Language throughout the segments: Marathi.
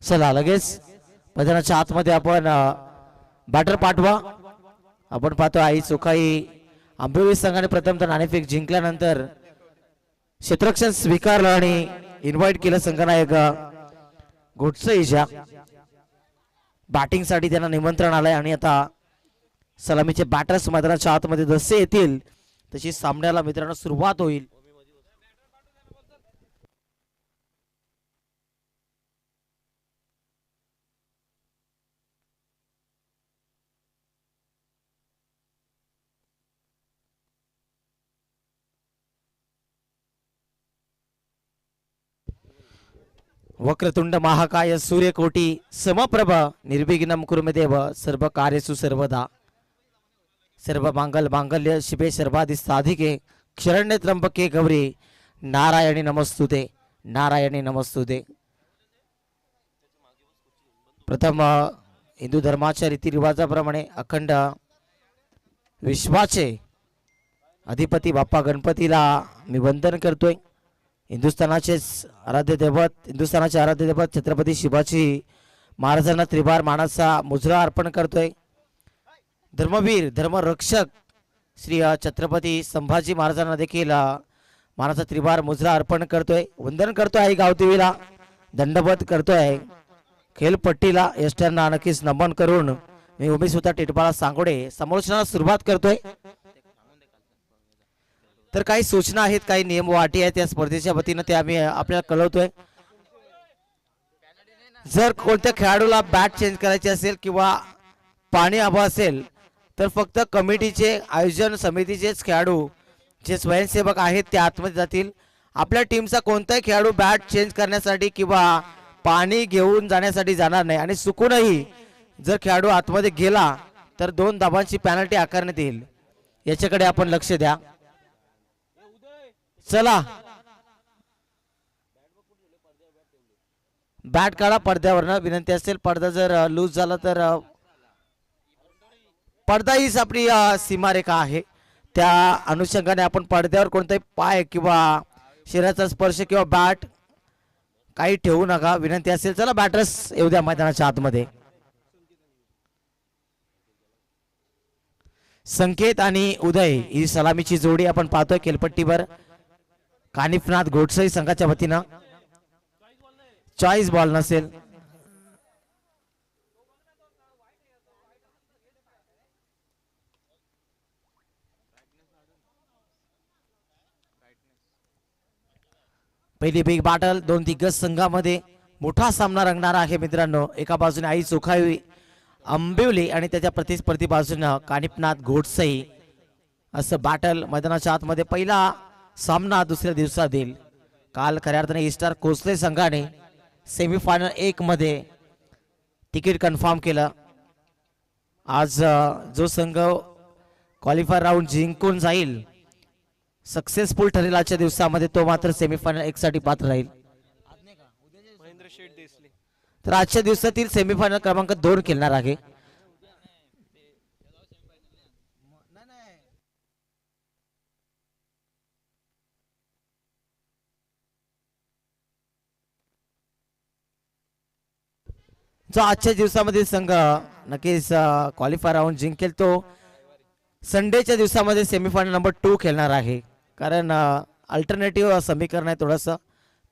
चला लगेच मैदानाच्या आतमध्ये आपण बॅटर पाठवा. आपण पाहतो आई चोखाई आंबेवली संघाने प्रथमतः नाणेफेक जिंकल्यानंतर क्षेत्ररक्षण स्वीकारलं आणि इन्व्हाइट केलं संघनायक घोटसईच्या बॅटिंग साठी त्यांना निमंत्रण आलंय आणि आता सलामीचे बॅटर्स मैदानाच्या आतमध्ये जसे येतील तशी सामन्याला मित्रांनो सुरुवात होईल. वक्रतुंड महाकाय सूर्यकोटी समप्रभ निर्विघ्नं कुरु मे देव सर्व कार्येषु सर्वदा सर्व मांगल्य शिवे सर्वादि साधिके शरण्ये त्र्यंबके गौरी नारायणी नमस्तुते नारायणी नमस्तुते. प्रथम हिंदू धर्माच्या रीतिरिवाजाप्रमाणे अखंड विश्वाचे अधिपती बाप्पा गणपतीला मी वंदन करतोय. हिंदुस्थानाचे आराध्य दैवत छत्रपती शिवाजी महाराजांना त्रिवार मानाचा मुजरा अर्पण करतोय. धर्मवीर धर्मरक्षक श्री छत्रपती संभाजी महाराजांना देखील मानाचा त्रिवार मुजरा अर्पण करतोय. वंदन करतोय आई गावदेवीला दंडवत करतोय. खेळपट्टीला यष्ट्यांना नक्कीच नमन करून मी उमेश होता टिटपाळा सांगोडे समालोचनाला सुरुवात करतोय. तर काही सूचना आहेत काही नियम व अटी आहेत या स्पर्धेच्या वतीनं ते आम्ही आपल्याला कळवतोय. जर कोणत्या खेळाडूला बॅट चेंज करायची असेल किंवा पाणी हवं असेल तर फक्त कमिटीचे आयोजन समितीचेच खेळाडू जे स्वयंसेवक आहेत ते आतमध्ये जातील. आपल्या टीमचा कोणताही खेळाडू बॅट चेंज करण्यासाठी किंवा पाणी घेऊन जाण्यासाठी जाणार नाही. आणि चुकूनही जर खेळाडू आतमध्ये गेला तर 2 धाबांची पेनल्टी आकारण्यात येईल. याच्याकडे आपण लक्ष द्या. चला बॅट काढा पडद्यावरनं विनंती असेल. पडदा जर लूज झाला तर पडदा हीच आपली सीमारेखा आहे. त्या अनुषंगाने आपण पडद्यावर कोणताही पाय किंवा शरीराचा स्पर्श किंवा बॅट काही ठेवू नका विनंती असेल. चला बॅटर्स येऊ द्या मैदानाच्या आतमध्ये. संकेत आणि उदय ही सलामीची जोडी आपण पाहतोय खेळपट्टीवर. कानिफनाथ घोटसई संघाच्या वतीनं चॉईस बॉल नसेल. पहिली बिग बॅटल 2 दिग्गज संघामध्ये मोठा सामना रंगणार आहे मित्रांनो. एका बाजूने आई चोखाई आंबिवली आणि त्याच्या प्रतिस्पर्धी बाजूने कानिफनाथ घोटसई असं बॅटल मैदानाच्या आतमध्ये. पहिला सामना दुसऱ्या दिवसात येईल. काल खऱ्या अर्थाने ईस्टार कोसले संघाने सेमीफायनल 1 मध्ये तिकीट कन्फर्म केलं. आज जो संघ क्वालिफायर राऊंड जिंकून जाईल सक्सेसफुल ठरेल आजच्या दिवसामध्ये तो मात्र सेमीफायनल 1 साठी पात्र राहील. तर आजच्या दिवसातील सेमीफायनल क्रमांक 2 खेळणार आहे. जो आजच्या दिवसामध्ये संघ नक्कीच क्वालिफायर राऊंड जिंकेल तो संडेच्या दिवसामध्ये सेमीफायनल नंबर 2 खेळणार आहे. कारण अल्टरनेटिव्ह समीकरण आहे, थोडंसं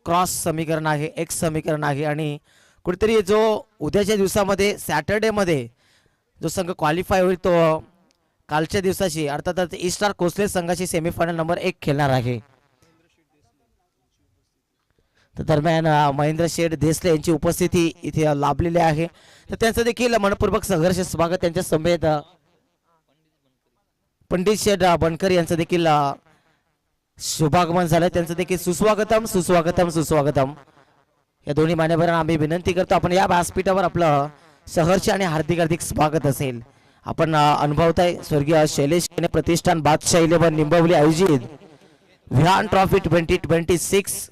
क्रॉस समीकरण आहे, एक्स समीकरण आहे. आणि कुठेतरी जो उद्याच्या दिवसामध्ये सॅटर्डेमध्ये जो संघ क्वालिफाय होईल तो कालच्या दिवसाची अर्थातच ईस्टार कोसले संघाची सेमीफायनल नंबर 1 खेळणार आहे. तर दरम्यान महेंद्र शेठ देसले यांची उपस्थिती इथे लाभलेली आहे. तर त्यांचं देखील मनपूर्वक संघर्ष स्वागत. त्यांच्या समेत पंडित शेठ बनकर यांचं देखील शुभागमन झालं. त्यांचं देखील सुस्वागतम सुस्वागतम सुस्वागतम. या दोन्ही मान्यवरांना आम्ही विनंती करतो आपण या व्यासपीठावर आपलं सहर्ष आणि हार्दिक हार्दिक स्वागत असेल. आपण अनुभवताय स्वर्गीय शैलेश प्रतिष्ठान बादशाह 11 निंबवली आयोजित व्यान ट्रॉफी 2026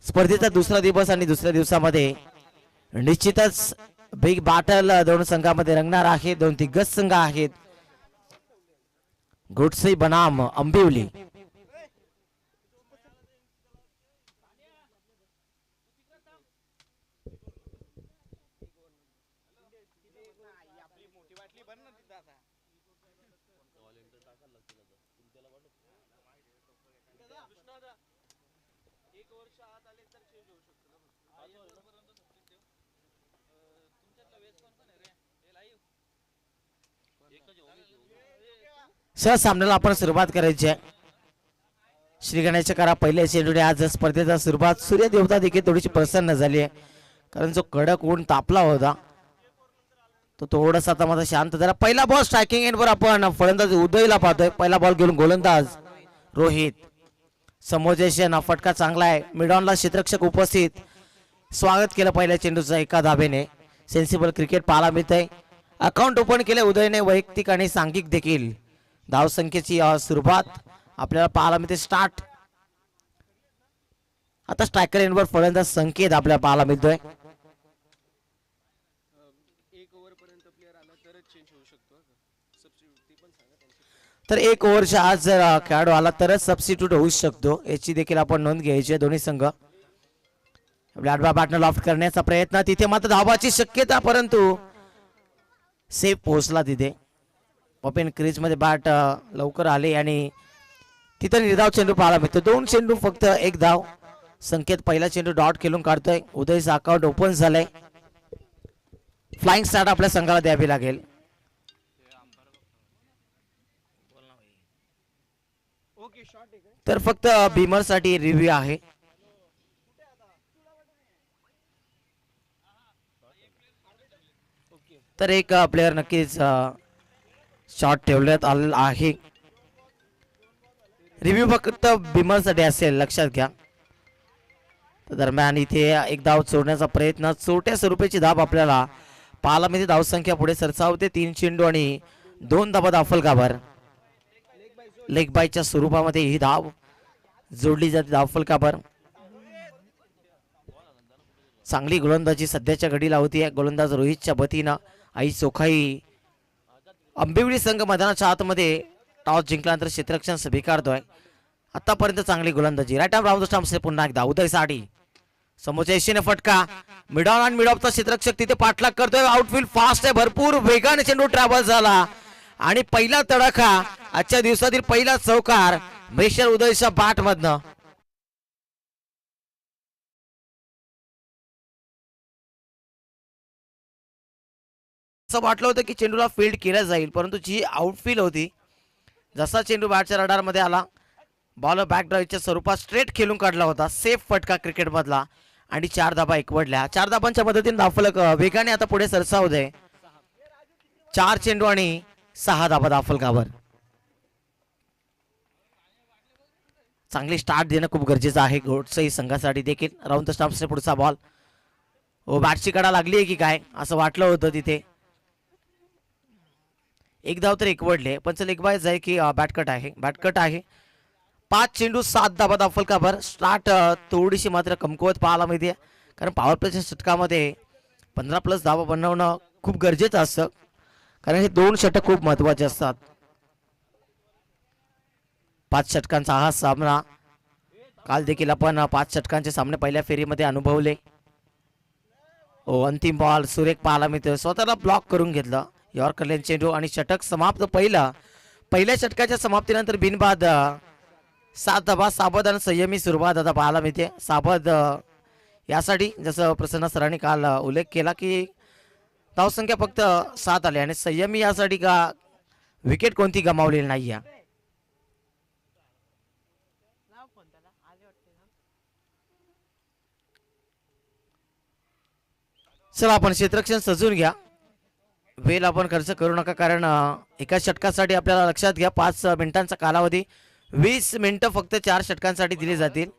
स्पर्धेचा दुसरा दिवस. आणि दुसऱ्या दिवसामध्ये निश्चितच बिग बॅटल 2 संघामध्ये रंगणार आहे. 2 दिग्गज संघ आहेत घोटसई बनाम आंबिवली. सर सामन्याला आपण सुरुवात करायची आहे. श्री गणेश करा पहिल्या चेंडूने आज स्पर्धेचा सुरुवात. सूर्य देवता देखील थोडीशी प्रसन्न झाली आहे कारण जो कडक ऊन तापला होता तो थोडासा आता माझा शांत झाला. पहिला बॉल स्ट्रायकिंग एंडवर आपण फलंदाज उदयला पाहतोय. पहिला बॉल घेऊन गोलंदाज रोहित. समोजेशन फटका चांगला आहे. मिडॉनला क्षेत्ररक्षक उपस्थित. स्वागत केलं पहिल्या चेंडूचं एका धाबेने. सेन्सिबल क्रिकेट पाहायला मिळतंय. अकाउंट ओपन केले उदयने. वैयक्तिक आणि सांघिक देखील धावसंख्येची सुरुवात आपल्याला पाहायला मिळते. स्टार्ट. आता स्ट्रायकर एंडवर फलंदाज संकेत आपल्याला पाहायला मिळतोय. तर एक ओव्हरच्या आज जर खेळाडू आला तरच सबस्टिट्यूट होऊ शकतो याची देखील आपण नोंद घ्यायची आहे. दोन्ही संघ आडवा बॅटनं लॉफ्ट करण्याचा प्रयत्न. तिथे मात्र धावाची शक्यता परंतु सेफ पोहोचला तिथे. ओपन क्रीज मध्ये बॅट लवकर आले आणि तिथे निर्धाव चेंडू पाहायला मिळतो. 2 चेंडू फक्त 1 धाव. संकेत पहिला चेंडू डॉट खेळून काढतोय. उदयचं अकाउंट ओपन झालंय. फ्लाइंग स्टार्ट आपल्या संघाला द्यावी लागेल. तर फक्त बीमर साठी रिव्ह्यू आहे. तर एक प्लेयर नक्कीच शॉट ठेवण्यात आलेला आहे. रिव्ह्यू फक्त बीमर साठी असेल लक्षात घ्या. दरम्यान इथे एक धाव चोरण्याचा प्रयत्न. छोट्या स्वरूपाची धाव आपल्याला पाहायला मिळते. धावसंख्या पुढे सरसावते. 3 चेंडू आणि 2 धावा धावफलकावर. लेग बायच्या स्वरूपामध्ये ही धाव जोडली जाते धावफलकावर. चांगली गोलंदाजी सध्याच्या घडीला होती. गोलंदाज रोहितच्या वतीनं आई चोखाई. आंबिवली संघ मैदानाच्या आतमध्ये टॉस जिंकल्यानंतर क्षेत्ररक्षण स्वीकारतोय. आतापर्यंत चांगली गोलंदाजी. Right arm round the stumps पुन्हा एकदा उदय साठी. समोरच्या दिशेने फटका. मिडॉन आणि मिडॉपचा क्षेत्ररक्षक तिथे पाठलाग करतोय. आउटफील्ड फास्ट आहे. भरपूर वेगाने चेंडू ट्रॅव्हल झाला आणि पहिला तडाखा आजच्या दिवसातील पहिला चौकार मेशर उदयच्या बॅट मधनं. असं वाटलं होतं की चेंडूला फील्ड केला जाईल परंतु जी आउटफील्ड होती जसा चेंडू बॅटच्या रडार मध्ये आला बॉल बॅक ड्राईव्हच्या स्वरूपात स्ट्रेट खेळून काढला होता. सेफ फटका क्रिकेट मधला आणि 4 धाबा एकवडल्या. 4 धाबांच्या मदतीने धावफलक वेगाने आता पुढे सरसावत आहे. 4 चेंडू आणि 6 धाबा धावफलकावर. चांगली स्टार्ट देणं खूप गरजेचं आहे घोटसई संघासाठी देखील. राऊंड द स्टंप्सने पुढचा बॉल. ओ बॅटची कडा लागली आहे की काय असं वाटलं होतं तिथे. एक धाव तर एकवडले पण चल एक बाय जाय की बॅटकट आहे. बॅटकट आहे. 5 चेंडू 7 धाबा धावफलकावर. स्टार्ट थोडीशी मात्र कमकुवत पाहायला मिळते कारण पॉवर प्लेच्या षटकामध्ये 15+ धावा बनवणं खूप गरजेचं असतं कारण हे 2 षटक खूप महत्वाचे असतात. 5 षटकांचा हा सामना. काल देखील आपण 5 षटकांचे सामने पहिल्या फेरीमध्ये अनुभवले. अंतिम बॉल सुरेख पाहायला मिळतोय. स्वतःला ब्लॉक करून घेतलं. यॉर्कर लेन चेंडू आणि षटक समाप्त. पहिल्या षटकाच्या समाप्तीनंतर बिनबाद 7 धाबा. साबद आणि संयमी सुरुवात आता पाहायला मिळते. साबद यासाठी जसं प्रसन्न सरांनी काल उल्लेख केला की धावसंख्या फक्त 7 आली आणि संयमी यासाठी का विकेट कोणती गमावलेली नाही आहे. चला आपण क्षेत्ररक्षण सजून घ्या. वेळ आपण खर्च करू नका कारण एका षटकासाठी आपल्याला लक्षात घ्या 5 मिनिटांचा कालावधी. 20 मिनिटं फक्त 4 षटकांसाठी दिली जातील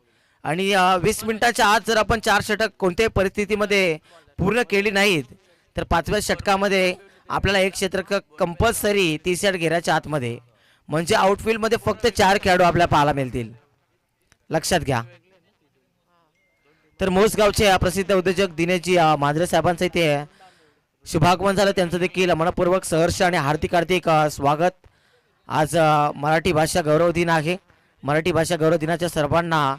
आणि 20 मिनिटाच्या आत जर आपण 4 षटक कोणत्याही परिस्थितीमध्ये पूर्ण केली नाहीत तर 5व्या षटकामध्ये आपल्याला एक क्षेत्ररक्षक कंपल्सरी 30 यार्ड घेराच्या आतमध्ये म्हणजे आउटफील्ड मध्ये फक्त 4 खेळाडू आपल्याला पाहायला मिळतील. लक्षात घ्या. तर मोसगावचे प्रसिद्ध उद्योजक दिनेशजी मांजरे साहेबांचं इथे शुभागमन झालं. त्यांचं देखील मनपूर्वक सहर्ष आणि हार्दिक स्वागत. आज मराठी भाषा गौरव दिन आहे. मराठी भाषा गौरव दिनाच्या सर्वांना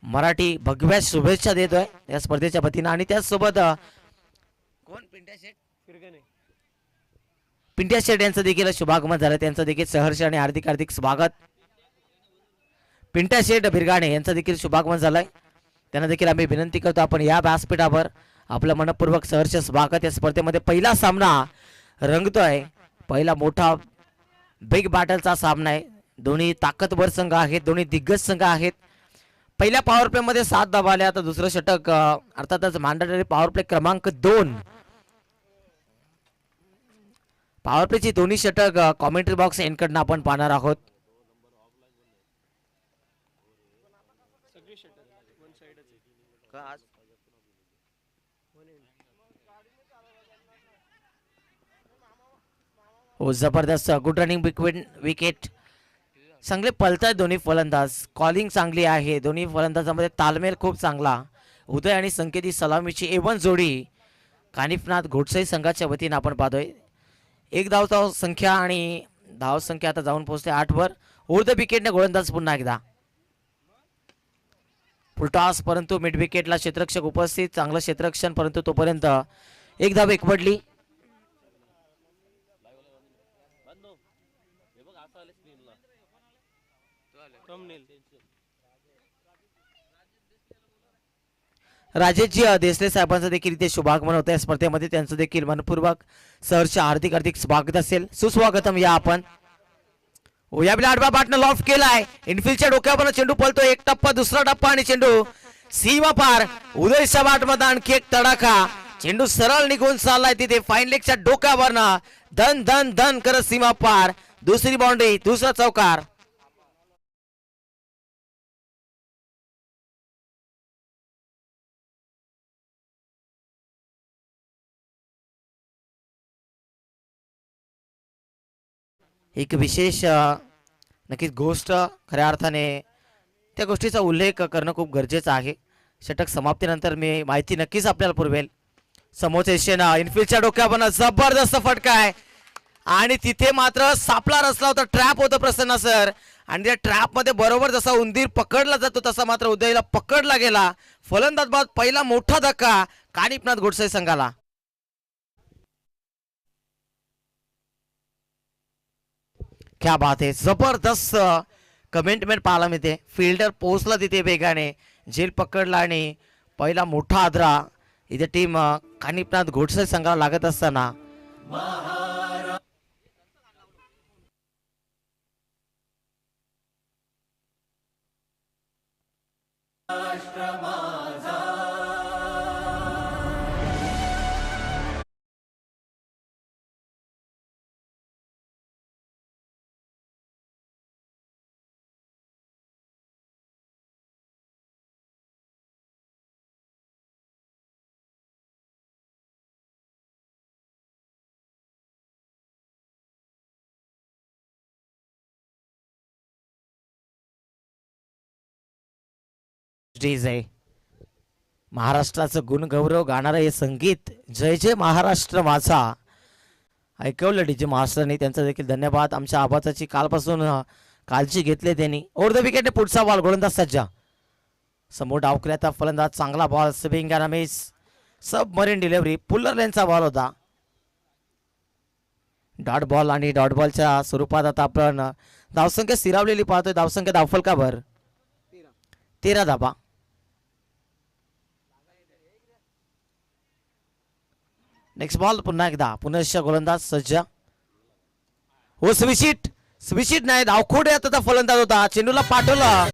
मराठी भगव्या शुभेच्छा देतोय या स्पर्धेच्या वतीनं. आणि त्याचसोबत कोण पिंट्या शेट यांचं देखील शुभागमन झालं. त्यांचं देखील सहर्ष आणि हार्दिक स्वागत. पिंट्या शेट बिरगाणे यांचं देखील शुभागमन झालंय. त्यांना देखील आम्ही विनंती करतो आपण या व्यासपीठावर आपलं मनपूर्वक सहर्ष स्वागत. या स्पर्धेमध्ये पहिला सामना रंगतोय. पहिला मोठा बिग बॅटलचा सामना आहे. दोन्ही ताकदवर संघ आहेत, दोन्ही दिग्गज संघ आहेत. पहिल्या पॉवर प्ले मध्ये 7 धावा आल्या. आता दुसरं षटक अर्थातच मॅन्डेटरी पॉवर प्ले क्रमांक 2. पॉवर प्लेची दोन्ही षटक कॉमेंट्री बॉक्स एंडकडनं आपण पाहणार आहोत. हो, जबरदस्त गुड रनिंग बिटवीन विकेट. चांगले पळतायत दोन्ही फलंदाज. कॉलिंग चांगली आहे. दोन्ही फलंदाजांमध्ये तालमेल खूप चांगला. उदय आणि संकेती सलामीची A1 जोडी कानिफनाथ घोटसई संघाच्या वतीने आपण पाहतोय. एक धाव संख्या आणि धाव संख्या आता जाऊन पोहोचते 8 वर. ऊर्ध्व विकेटने गोलंदाज पुन्हा एकदा फुलटॉस, परंतु मिड विकेटला क्षेत्ररक्षक उपस्थित. चांगलं क्षेत्ररक्षण, परंतु तोपर्यंत एक धाव एकवडली. राजेशजी देसले साहेबांचं देखील इथे शुभागमन होतं या स्पर्धेमध्ये. त्यांचं देखील मनपूर्वक सहर्ष हार्दिक हार्दिक स्वागत असेल. सुस्वागतम या आपण. या बिला आडवा बाटनं लॉफ्ट केलाय. इनफिल्डच्या डोक्यावर चेंडू पळतो. एक टप्पा, दुसरा टप्पा आणि चेंडू सीमा पार. उदयच्या बाटमध्ये आणखी एक तडाखा. चेंडू सरळ निघून चाललाय तिथे फाईन लेगच्या डोक्यावरनं धन धन धन करत सीमा पार. दुसरी बाउंड्री, दुसरा चौकार. एक विशेष नक्कीच गोष्ट खऱ्या अर्थाने त्या गोष्टीचा उल्लेख करणं खूप गरजेचं आहे. षटक समाप्तीनंतर मी माहिती नक्कीच आपल्याला पुरवेल. समोरचे शेना इनफिल्डच्या डोक्यावर जबरदस्त फटका आहे आणि तिथे मात्र सापळा रचला होता. ट्रॅप होतं प्रसन्न सर आणि त्या ट्रॅप मध्ये बरोबर जसा उंदीर पकडला जातो तसा मात्र उदयला पकडला गेला. फलंदाज बाद पहिला मोठा धक्का कानिफनाथ घोटसई संघाला. क्या बात आहे. जबरदस्त कमेंटमेंट पाहायला मिळते. फिल्डर पोहोचला तिथे वेगाने, झेल पकडला आणि पहिला मोठा आदरा इथे टीम कानिफनाथ घोटसई संघाला लागत असताना स्टेज आहे. महाराष्ट्राचं गुणगौरव गाणारं हे संगीत जय जय महाराष्ट्र माझा ऐकवलं डीजे मास्टरनी. त्यांचा देखील धन्यवाद. आमच्या आवाजाची कालपासून काळजी घेतली त्यांनी. ओव्हर द विकेटने पुढचा बॉल. गोलंदाज सज्ज. समोर डावकऱ्याचा फलंदाज. चांगला ball. Swing and miss. Submarine delivery. Fuller लेनचा बॉल होता. डॉट बॉल आणि डॉट बॉलच्या स्वरूपात आता आपण धावसंख्या स्थिरावलेली पाहतोय. धावसंख्या धावफलकावर 13 धावा. नेक्स्ट बॉल पुन्हा एकदा पुनश्च गोलंदाज सज्ज. हो, स्विचिट नाही, धावखोड आता फलंदाज होता. चेंडूला पाठवला.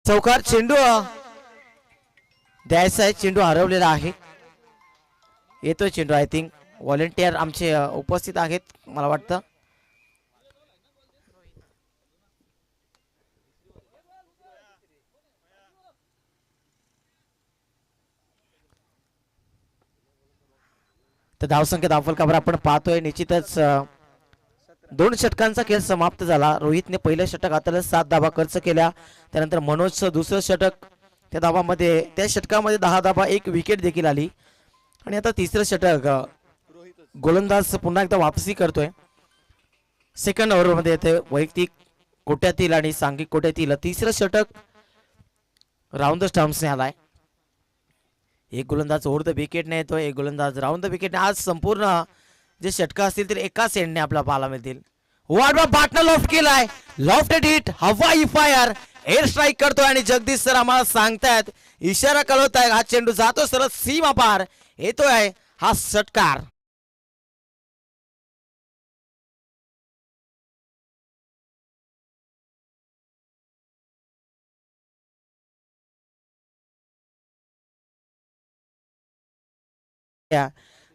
चौकार चेंडू द्यायचा आहे. चेंडू हरवलेला आहे. येतोय चेंडू. आय थिंक व्हॉलेंटियर आमचे उपस्थित आहेत मला वाटतं. तर धावसंख्या धावफलकावर आपण पाहतोय. निश्चितच 2 षटकांचा खेळ समाप्त झाला. रोहितने पहिलं षटक हाताळलं, 7 धावा खर्च केल्या. त्यानंतर मनोजचं दुसरं षटक, त्या धावामध्ये त्या षटकामध्ये 10 धावा, 1 विकेट देखील आली. आणि आता तिसरं षटक गोलंदाज पुन्हा एकदा वापसी करतोय. सेकंड ओव्हरमध्ये येते वैयक्तिक कोट्यातील आणि सांघिक कोट्यातील तिसरं षटक राऊंड द स्टंप्सने आलाय. एक गोलंदाज ओव्हर द विकेटने येतोय, एक गोलंदाज राऊंड द विकेटने. आज संपूर्ण जे षटक असतील तर एकाच एंडने आपल्याला पाहायला मिळतील. वाडवा बाटना लॉफ्ट केलाय, लॉफ्टेड हिट, हवाई फायर, एअर स्ट्राईक करतोय आणि जगदीश सर आम्हाला सांगतायत, इशारा कळवताय, हा चेंडू जातो सरळ सीमा पार, येतोय हा षटकार.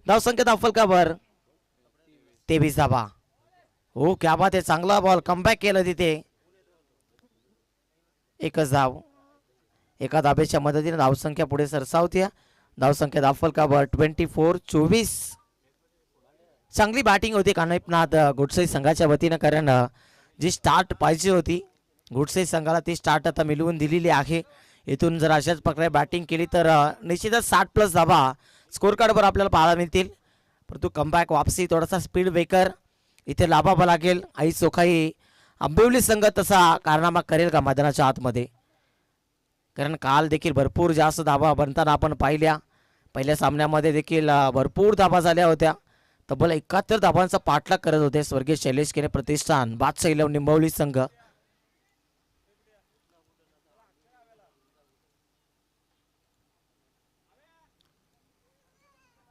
धावसंख्या धावफलकावर 23 धावा. हो क्या बात आहे, चांगला बॉल कमबॅक केलं तिथे. एकच धाव, एका धाब्याच्या मदतीने धावसंख्या पुढे सरसावते. धावसंख्या धावफलकावर 24-24. चांगली बॅटिंग होती कानिपनाथ गोडसे संघाच्या वतीनं, कारण जी स्टार्ट पाहिजे होती गोडसे संघाला ती स्टार्ट आता मिळवून दिलेली आहे. इथून जर अशाच प्रकारे बॅटिंग केली तर निश्चितच 60+ धावा स्कोर कार्डवर आपल्याला पाहायला मिळतील. परंतु कमबॅक वापसी, थोडासा स्पीड ब्रेकर इथे लाभावा लागेल. आई चोखाई आंबिवली संघ तसा कारनामा करेल का मैदानाच्या आतमध्ये? कारण काल देखील भरपूर जास्त धावा बनताना आपण पाहिल्या. पहिल्या सामन्यामध्ये देखील भरपूर धावा झाल्या होत्या. तब्बल 71 धावांचा पाठलाग करत होते स्वर्गीय शैलेश केने प्रतिष्ठान, बादशाह 11 निंबवली संघ.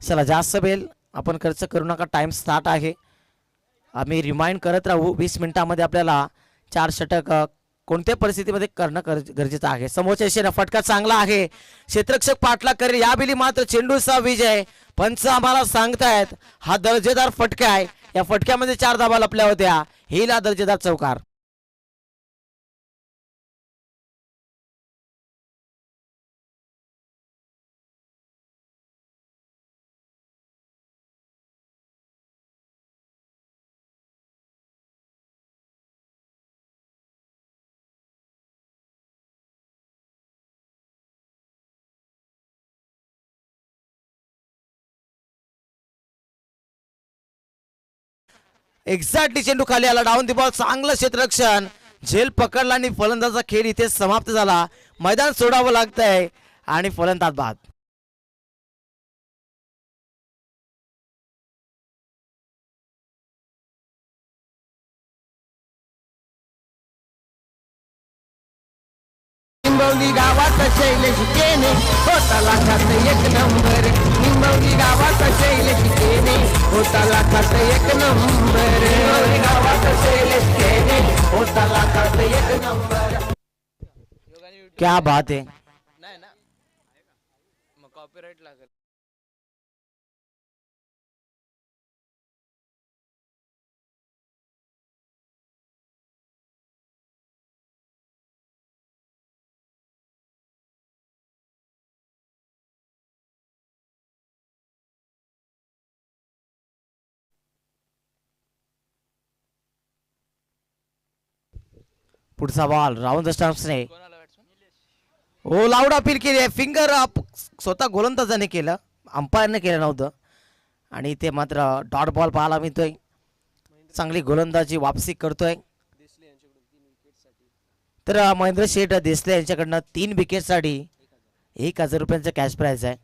चला जास्त वेळ आपण खर्च करू नका, टाइम स्टार्ट आहे. आम्ही रिमाइंड करत राहू 20 मिनिटांमध्ये आपल्याला 4 षटक कोणत्या परिस्थितीमध्ये करणं गरजेचं आहे. समोरच्या दिशेने फटका चांगला आहे, क्षेत्ररक्षक पाठलाग करेल. यावेळी मात्र चेंडूचा विजय. पंच आम्हाला सांगतायत हा दर्जेदार फटका आहे. या फटक्यामध्ये 4 धावा लपल्या होत्या. हिला दर्जेदार चौकार. एक्झॅक्टली चेंडू खाली आला, डाऊन दी बॉल. चांगलं क्षेत्ररक्षण, झेल पकडला आणि फलंदाजाचा खेळ इथे समाप्त झाला. मैदान सोडावं लागतंय आणि फलंदाज बाद. निंबवली गावात शैलेश केने होता लाखात 1 नंबर. निंबवली गावात शैलेश केने होता लाखात 1 नंबर. निंबवली गावात शैलेश केने होता लाखात 1 नंबर. क्या बात है. नाही ना, मग कॉपीराइट लागेल. पुढचा बॉल राऊंड द स्टंप्सने. हो लाऊड अपील केली आहे, फिंगर अप स्वतः गोलंदाजाने केलं, अंपायरने केलं नव्हतं. आणि इथे मात्र डॉट बॉल पाहायला मिळतोय. चांगली गोलंदाजी वापसी करतोय. तर महेंद्र शेठ देसले यांच्याकडनं 3 विकेटसाठी 1000 रुपयांचं कॅश प्राइज आहे.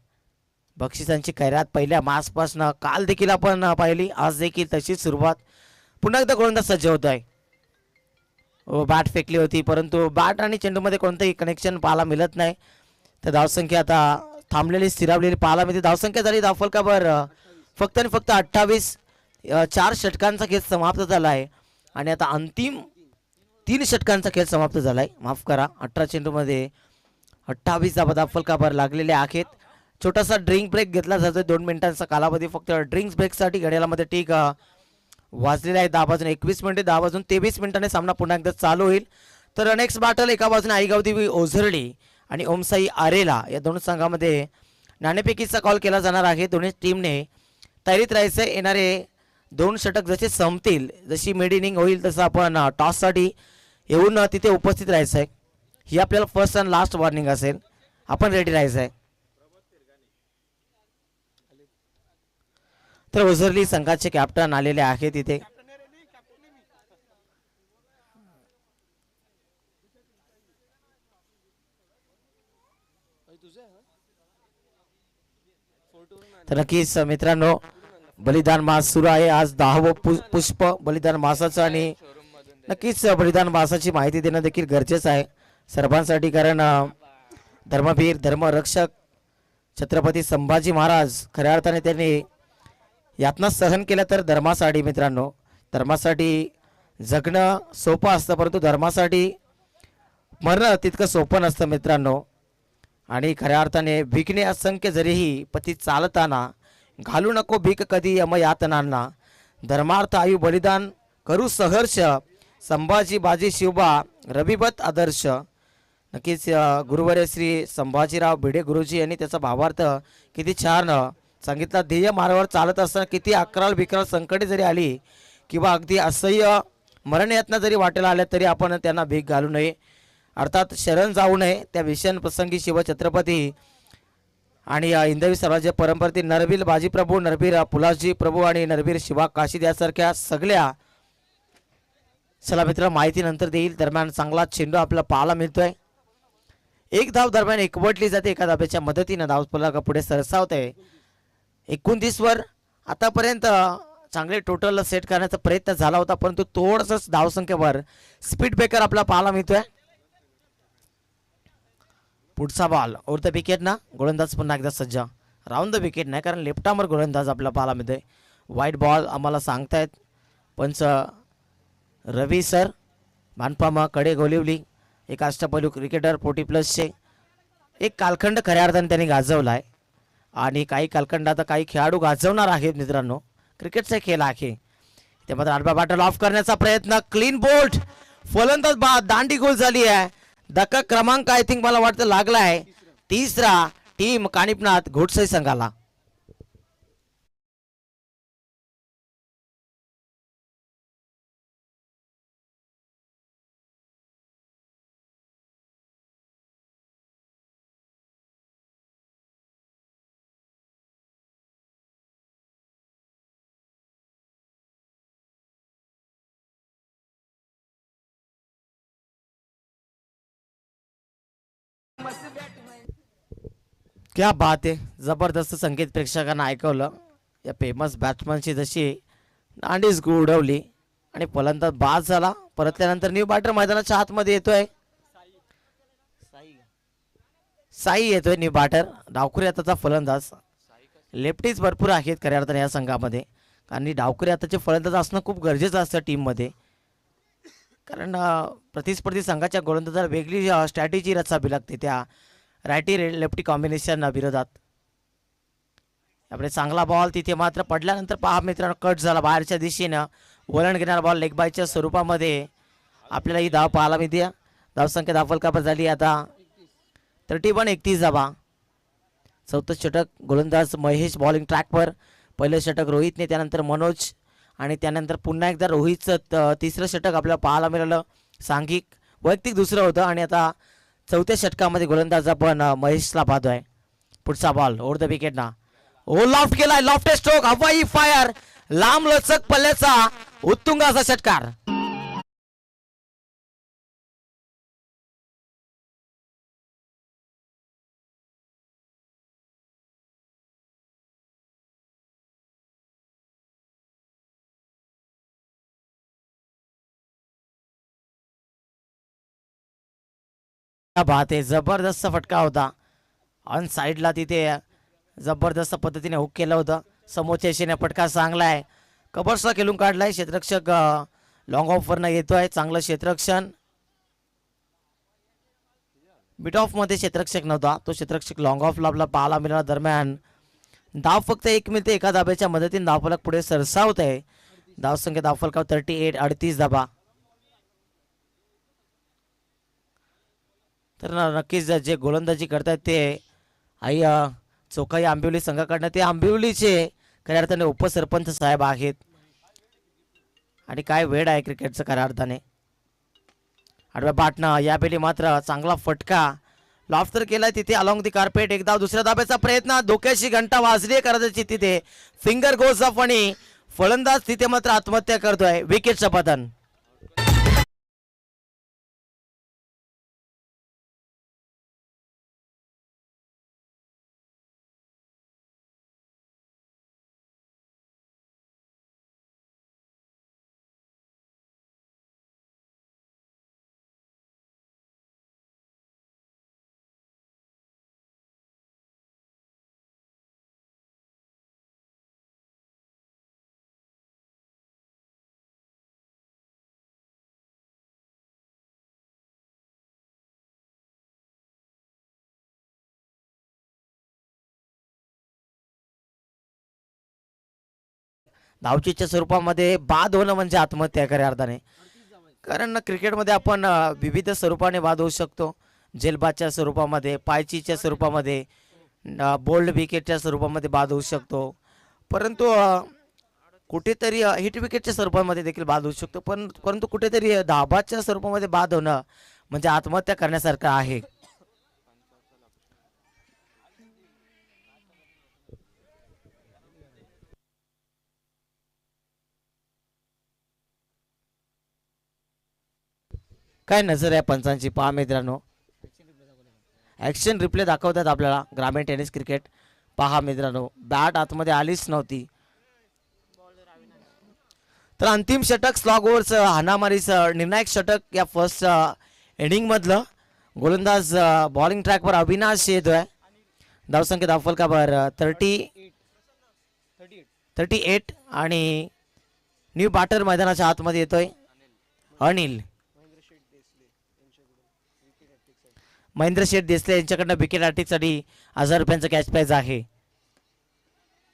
बक्षिसांची खैरात पहिल्या मार्चपासून काल देखील आपण पाहिली, आज देखील तशीच सुरुवात. पुन्हा एकदा गोलंदाज सज्ज होत आहे. बॅट फेकली होती, परंतु बॅट आणि चेंडूमध्ये कोणतंही कनेक्शन पाहायला मिळत नाही. तर धावसंख्या आता थांबलेली स्थिरावलेली पाहायला मिळते. धावसंख्या झाली धावफलकावर फक्त आणि फक्त 28. 4 षटकांचा खेळ समाप्त झाला आहे आणि आता अंतिम 3 षटकांचा खेळ समाप्त झालाय. माफ करा, 18 चेंडूमध्ये 28 धावा फलकावर लागलेले आहेत. छोटासा ड्रिंक ब्रेक घेतला जातोय. 2 मिनिटांचा कालावधी फक्त ड्रिंक ब्रेकसाठी घड्याळामध्ये टिक वाजलेला आहे. 10 वाजून 21 मिनिटे, 10 वाजून 23 मिनिटांनी सामना पुन्हा एकदा चालू होईल. तर नेक्स्ट बॅटल एका बाजूने आईगाव देवी ओझरडी आणि ओमसाई आरेला या दोन संघामध्ये नाणेफेकीचा कॉल केला जाणार आहे. दोन्ही टीमने तयारीत राहायचं. येणारे 2 षटक जसे संपतील, जशी मिड इनिंग होईल तसं आपण टॉससाठी येऊन तिथे उपस्थित राहायचं आहे. ही आपल्याला फर्स्ट अँड लास्ट वॉर्निंग असेल. आपण रेडी राहायचं आहे. तर ओझरली संघाचे कॅप्टन आलेले आहेत इथे. तर नक्कीच मित्रांनो, बलिदान मास सुरू आहे. आज 10वं पुष्प बलिदान मासाचं आणि नक्कीच बलिदान मासाची माहिती देणं देखील गरजेचं आहे सर्वांसाठी. कारण धर्मवीर धर्मरक्षक छत्रपती संभाजी महाराज खऱ्या अर्थाने त्यांनी यातना सहन केलं तर धर्मासाठी. मित्रांनो, धर्मासाठी जगणं सोपं असतं, परंतु धर्मासाठी मरणं तितकं सोपं नसतं मित्रांनो. आणि खऱ्या अर्थाने भीकने असंख्य जरीही पती चालताना घालू नको भीक कधी यमयातनांना. धर्मार्थ आयु बलिदान करू सहर्ष संभाजी बाजी शिवबा रविबत आदर्श. नक्कीच गुरुवर्य श्री संभाजीराव भिडे गुरुजी यांनी त्याचा भावार्थ किती छान सांगितला. ध्येय मार्गावर चालत असताना किती अकराळ बिकराळ संकटे जरी आली किंवा अगदी असह्य मरण यातना जरी वाटेला आल्या तरी आपण त्यांना भीक घालू नये, अर्थात शरण जाऊ नये. त्या विषण प्रसंगी शिवछत्रपती आणि हिंदवी स्वराज्य परंपरेतील नरवीर बाजीप्रभू, नरवीर पुलासजी प्रभू आणि नरवीर शिवा काशीद यासारख्या सगळ्या. चला मित्र, माहिती नंतर देईल. दरम्यान चांगला चेंडू आपल्याला पाहायला मिळतोय. एक धाव दरम्यान एकवटली जाते. एका धाब्याच्या मदतीनं धावफलक पुढे सरसावते. 29 वर आतापर्यंत चांगले टोटल सेट करण्याचा प्रयत्न झाला होता, परंतु थोडंसं धावसंख्येवर स्पीड ब्रेकर आपल्याला पाहायला मिळतोय. पुढचा बॉल ओव्हर द विकेट ना. गोलंदाज पुन्हा एकदा सज्ज. राऊंड द विकेट नाही, कारण लेफ्टावर गोलंदाज आपल्याला पाहायला मिळतोय. वाईट बॉल आम्हाला सांगतायत पंच रवी सर. बांधकाम कडे गोलिवली. एक अष्टपैलू क्रिकेटर 40+ एक कालखंड खऱ्या अर्थाने त्यांनी गाजवला आहे आणि काही कालखंड आता काही खेळाडू गाजवणार आहेत मित्रांनो. क्रिकेटचा खेळ आहे. ते मात्र आडवा बॅटल ऑफ करण्याचा प्रयत्न. Clean bolt. फलंदाज बाद. दांडी गोल झाली आहे. धक्का क्रमांक आय थिंक मला वाटतं लागला आहे 3रा टीम कानिपनाथ घोटसई संघाला. क्या बात आहे. जबरदस्त संकेत प्रेक्षकांना ऐकवलं. या फेमस बॅट्समनची जशी दांडीच उडवली आणि फलंदाज बाद झाला. परतल्यानंतर न्यू बॅटर मैदानाच्या आतमध्ये येतोय. साई येतोय न्यू बॅटर. डावखुरी आताचा फलंदाज. लेफ्टीज भरपूर आहेत खऱ्या अर्थाने या संघामध्ये, कारण डावखुरी आताचे फलंदाज असणं खूप गरजेचं असतं टीममध्ये. कारण प्रतिस्पर्धी संघाच्या गोलंदाजाला वेगळी स्ट्रॅटेजी रचावी लागते त्या रायटी लेफ्टी कॉम्बिनेशन विरोधात. आपले चांगला बॉल तिथे मात्र पडल्यानंतर पहा मित्रांनो, कट झाला बाहेरच्या दिशेनं. वळण घेणारा बॉल लेग बायच्या स्वरूपामध्ये आपल्याला ही धाव पाहायला मिळते. धावसंख्या धावफलकावर झाली आता 31 धावा. चौथं षटक गोलंदाज महेश बॉलिंग ट्रॅकवर. पहिलं षटक रोहितने, त्यानंतर मनोज आणि त्यानंतर पुन्हा एकदा रोहितचं 3रं षटक आपल्याला पाहायला मिळालं. सांघिक वैयक्तिक 2रं होतं आणि आता 4थ्या षटकामध्ये गोलंदाज आपण महेशला पाहतोय. पुढचा बॉल ओव्हर द विकेट ना. ओ लॉफ्ट केलाय. Loft stroke. हवाई फायर. लांब लचक पल्ल्याचा उत्तुंग असा षटकार. क्या बात आहे. जबरदस्त फटका होता. ऑन साईडला तिथे जबरदस्त पद्धतीने हुक केलं होतं. समोरच्या दिशेने फटका चांगला आहे. कबरसा खेळून काढलाय. क्षेत्ररक्षक लॉंग ऑफ वरनं येतोय, चांगलं क्षेत्ररक्षण. मिड ऑफ मध्ये क्षेत्ररक्षक नव्हता, तो क्षेत्ररक्षक लॉंग ऑफ आपला पाहायला मिळाला. दरम्यान धाव फक्त 1 मिळते, एका धाब्याच्या मदतीने धावफलक पुढे सरसावत आहे. धावसंख्या धावफलकावर 38, 38 धाबा. तर नक्कीच जे गोलंदाजी करतात ते आई चोखाई आंबिवली संघाकडनं, ते आंबिवलीचे खऱ्या अर्थाने उपसरपंच साहेब आहेत. आणि काय वेळ आहे क्रिकेटचं खऱ्या अर्थाने. आडव्या बाटनं यावेळी मात्र चांगला फटका लॉफ्ट तर केलाय तिथे अलॉंग दी कार्पेट. एक धाव, दुसऱ्या धाब्याचा प्रयत्न, धोक्याची घंटा वाजली करायची तिथे. फिंगर गोज ऑफ आणि फलंदाज तिथे मात्र आत्महत्या करतोय. विकेटचं पतन. धावचीच्या स्वरूपामध्ये बाद होणं म्हणजे आत्महत्या खऱ्या अर्थाने. कारण क्रिकेटमध्ये आपण विविध स्वरूपाने बाद होऊ शकतो. जेलबादच्या स्वरूपामध्ये, पायचीच्या स्वरूपामध्ये, बोल्ड विकेटच्या स्वरूपामध्ये बाद होऊ शकतो. परंतु कुठेतरी हिट विकेटच्या स्वरूपामध्ये देखील बाद होऊ शकतो. परंतु कुठेतरी धाबाच्या स्वरूपामध्ये बाद होणं म्हणजे आत्महत्या करण्यासारखं आहे. काय नजर आहे पंचांची पहा मित्रांनो. ऍक्शन रिप्ले दाखवतात आपल्याला ग्रामीण टेनिस क्रिकेट. पहा मित्रांनो, बॅट आतमध्ये आलीच नव्हती. तर अंतिम षटक स्लॉग ओव्हरचं हाणामारीचं निर्णायक षटक या फर्स्ट इनिंग मधलं. गोलंदाज बॉलिंग ट्रॅकवर अविनाश येतोय. धावसंख्या धावफलकावर 38 आणि न्यू बॅटर मैदानाच्या आतमध्ये येतोय अनिल. महेंद्र शेठ देसले यांच्याकडनं विकेट साठी 1000 रुपयांचं कॅश प्राइज आहे.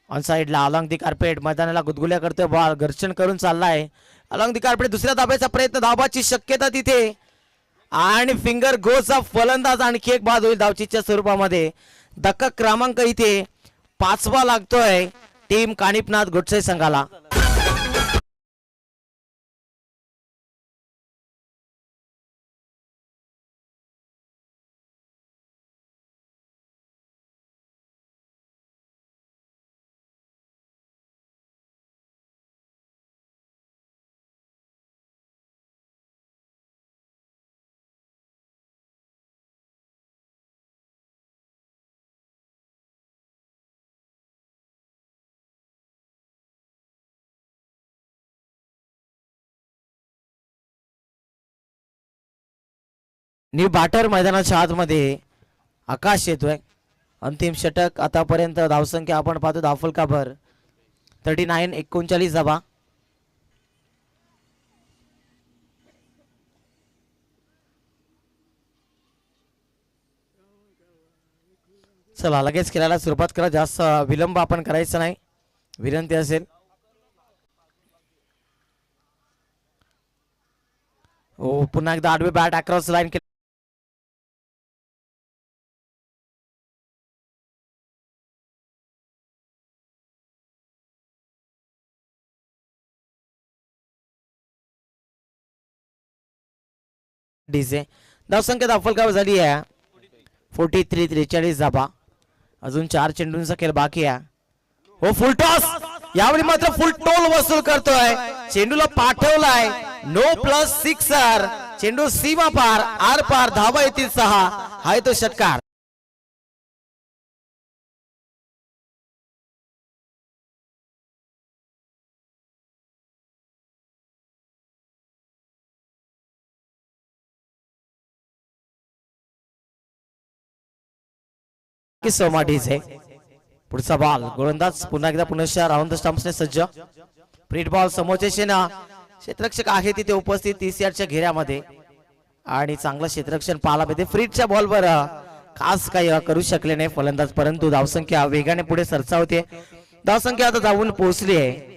ऑन साइडला अलॉंग दी कार्पेट मैदानाला गुदगुल्या करतोय. बॉल घर्षण करून चाललाय अलॉंग दी कार्पेट. दुसऱ्या धाब्याचा प्रयत्न, धाबाची शक्यता तिथे आणि फिंगर गोज ऑफ फलंदाज. आणखी एक बाद होईल धावचीच्या स्वरूपामध्ये. धक्का क्रमांक इथे 5वा लागतोय टीम कानिपनाथ गोडसे संघाला. न्यू बॅटर मैदानाच्या आतमध्ये आकाश येतोय. अंतिम षटक आतापर्यंत धावसंख्या आपण पाहतो धावफलकावर 39, 39 धावा. चला लगेच खेळायला सुरुवात करा. जास्त विलंब आपण करायचा नाही, विनंती असेल. हो, पुन्हा एकदा आडवे बॅट अक्रॉस लाईन डीजे. धावसंख्या धावफलकावर झाली आहे 43, 43 धाबा. अजून 4 चेंडूंचा खेळ बाकी आहे. हो, फुल टॉस. यावेळी मात्र फुल टोल वसूल करतोय. चेंडूला पाठवलाय. No plus sixer. चेंडू सीमा पार, आर पार, धावा येतील 6. हाय तो षटकार. सोमाडीचे पुढचा बॉल. गोलंदाज पुन्हा एकदा पुनश्च राऊंड द स्टंप्सने सज्ज. प्रीट बॉल समोरचे शेना क्षेत्ररक्षक आहे तिथे उपस्थित 30 यार्डच्या घेऱ्यामध्ये आणि चांगलं क्षेत्ररक्षण पाहायला मिळते. फ्रीटच्या बॉलवर खास काही करू शकले नाही फलंदाज, परंतु धावसंख्या वेगाने पुढे सरसावते. धावसंख्या आता जाऊन पोहोचली आहे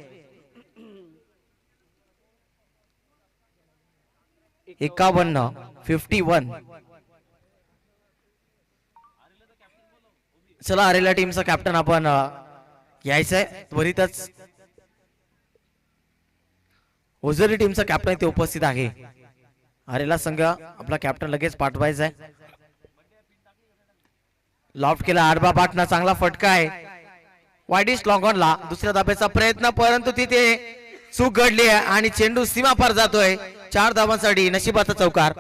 51. चला आरेला टीमचा कॅप्टन आपण यायचंय त्वरितच. ओझरी टीमचा कॅप्टन इथे उपस्थित आहे. आरेला संघ आपला कॅप्टन लगेच पाठवायचा आहे. लॉफ्ट केला आडबा पाटणा, चांगला फटका आहे वाईडिश लॉंगॉनला. दुसऱ्या धाब्याचा प्रयत्न, परंतु तिथे चूक घडली आहे आणि चेंडू सीमा पार जातोय. 4 धावांसाठी नशिबाचा चौकार.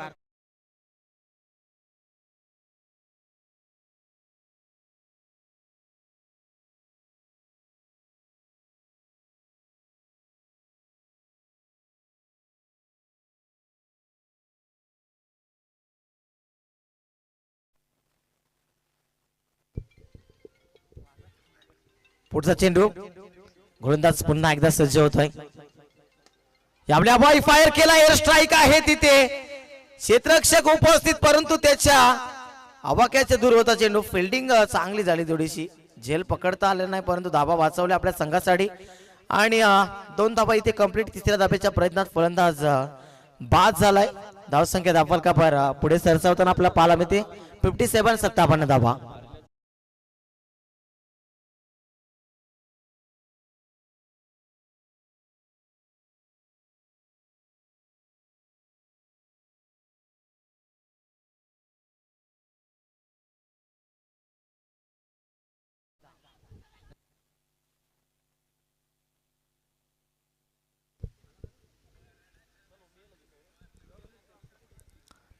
पुढचा चेंडू गोलंदाज पुन्हा एकदा सज्ज होतोय. यावेळी बॉल फायर केला, एअर स्ट्राईक आहे तिथे. क्षेत्ररक्षक उपस्थित, परंतु त्याच्या आवाक्याच्या दूर होता चेंडू. फिल्डिंग चांगली झाली थोडीशी, झेल पकडता आलं नाही, परंतु धाबा वाचवले आपल्या संघासाठी आणि 2 धाबा इथे कंप्लीट. तिसऱ्या धाब्याच्या प्रयत्नात फलंदाज बाद झालाय. धावसंख्या दाखल का पुढे सरसावताना आपल्याला पाहायला मिळते 57 धाबा.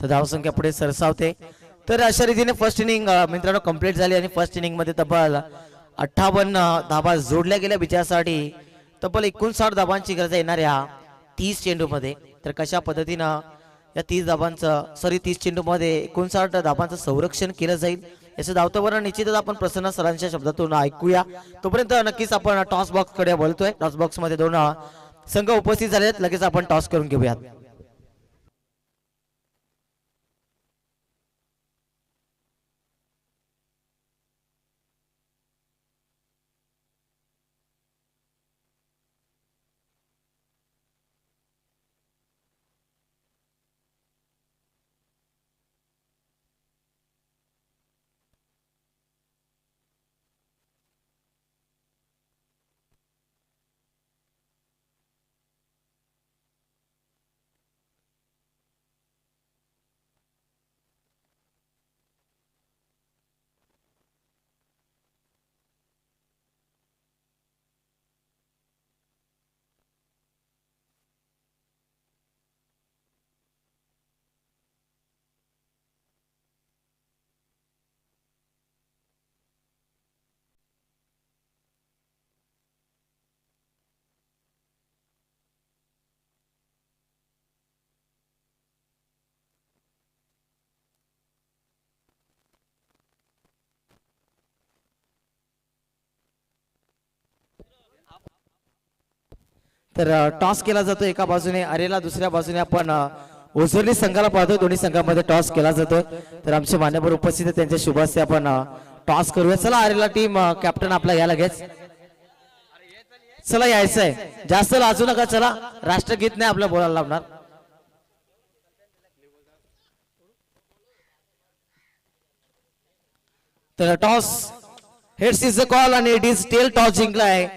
तर धावसंख्या पुढे सरसावते. तर अशा रीतीने फर्स्ट इनिंग मित्रांनो कंप्लीट झाली आणि फर्स्ट इनिंग मध्ये तब्बल 58 धाबा जोडल्या गेल्या विजयासाठी. तब्बल 59 धाबांची गरज येणाऱ्या 30 चेंडू मध्ये. तर कशा पद्धतीनं या 30 चेंडू मध्ये 59 धाबांचं संरक्षण केलं जाईल याचं धावतं निश्चितच आपण प्रसन्न सरांच्या शब्दातून ऐकूया. तोपर्यंत नक्कीच आपण टॉस बॉक्स कडे बोलतोय. टॉस बॉक्स मध्ये 2 संघ उपस्थित झाले आहेत, लगेच आपण टॉस करून घेऊयात. तर टॉस केला जातो एका बाजूने अरेला, दुसऱ्या बाजूने आपण ओझरली संघाला पाहतो. दोन्ही संघांमध्ये टॉस केला जातो. तर आमचे मान्यवर उपस्थित आहेत, त्यांच्या शुभ हस्ते आपण टॉस करूया. चला अरेला टीम कॅप्टन आपला या लगेच. चला यायचंय, जास्त लाजू नका. चला राष्ट्रगीत नाही आपलं बोलायला लागणार. तर toss heads is the call आणि इट इज टेल टॉस जिंकला आहे.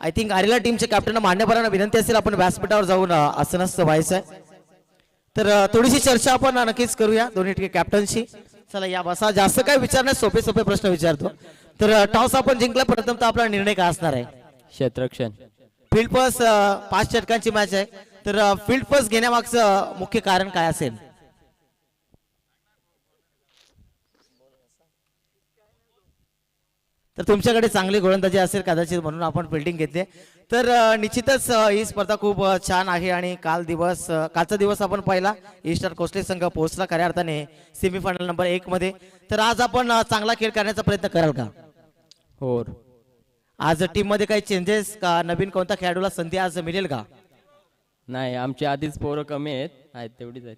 आय थिंक आरेला टीमच्या कॅप्टन मान्यवरांना विनंती असेल आपण व्यासपीठावर जाऊन असं नसतं व्हायचंय. तर थोडीशी चर्चा आपण नक्कीच करूया दोन्ही कॅप्टनशी. चला या बसा, जास्त काय विचारण्यात सोपे सोपे प्रश्न विचारतो. तर टॉस आपण जिंकला, प्रथमतः आपला निर्णय काय असणार आहे? क्षेत्ररक्षण. फील्ड फर्स्ट 5 षटकांची मॅच आहे. तर फील्ड फर्स्ट घेण्यामागचं मुख्य कारण काय असेल? तर तुमच्याकडे चांगली गोलंदाजी असेल कदाचित, म्हणून आपण फिल्डिंग घेतली. तर निश्चितच ही स्पर्धा खूप छान आहे आणि कालचा दिवस आपण पाहिला. ईस्टर्न कोस्टल संघ पोहोचला खऱ्या अर्थाने सेमीफायनल नंबर 1 मध्ये. तर आज आपण चांगला खेळ करण्याचा प्रयत्न कराल का? हो. आज टीम मध्ये काही चेंजेस का नवीन कोणत्या खेळाडूला संधी आज मिळेल का? नाही आमची आधीच पोरं कमी आहेत तेवढीच आहेत.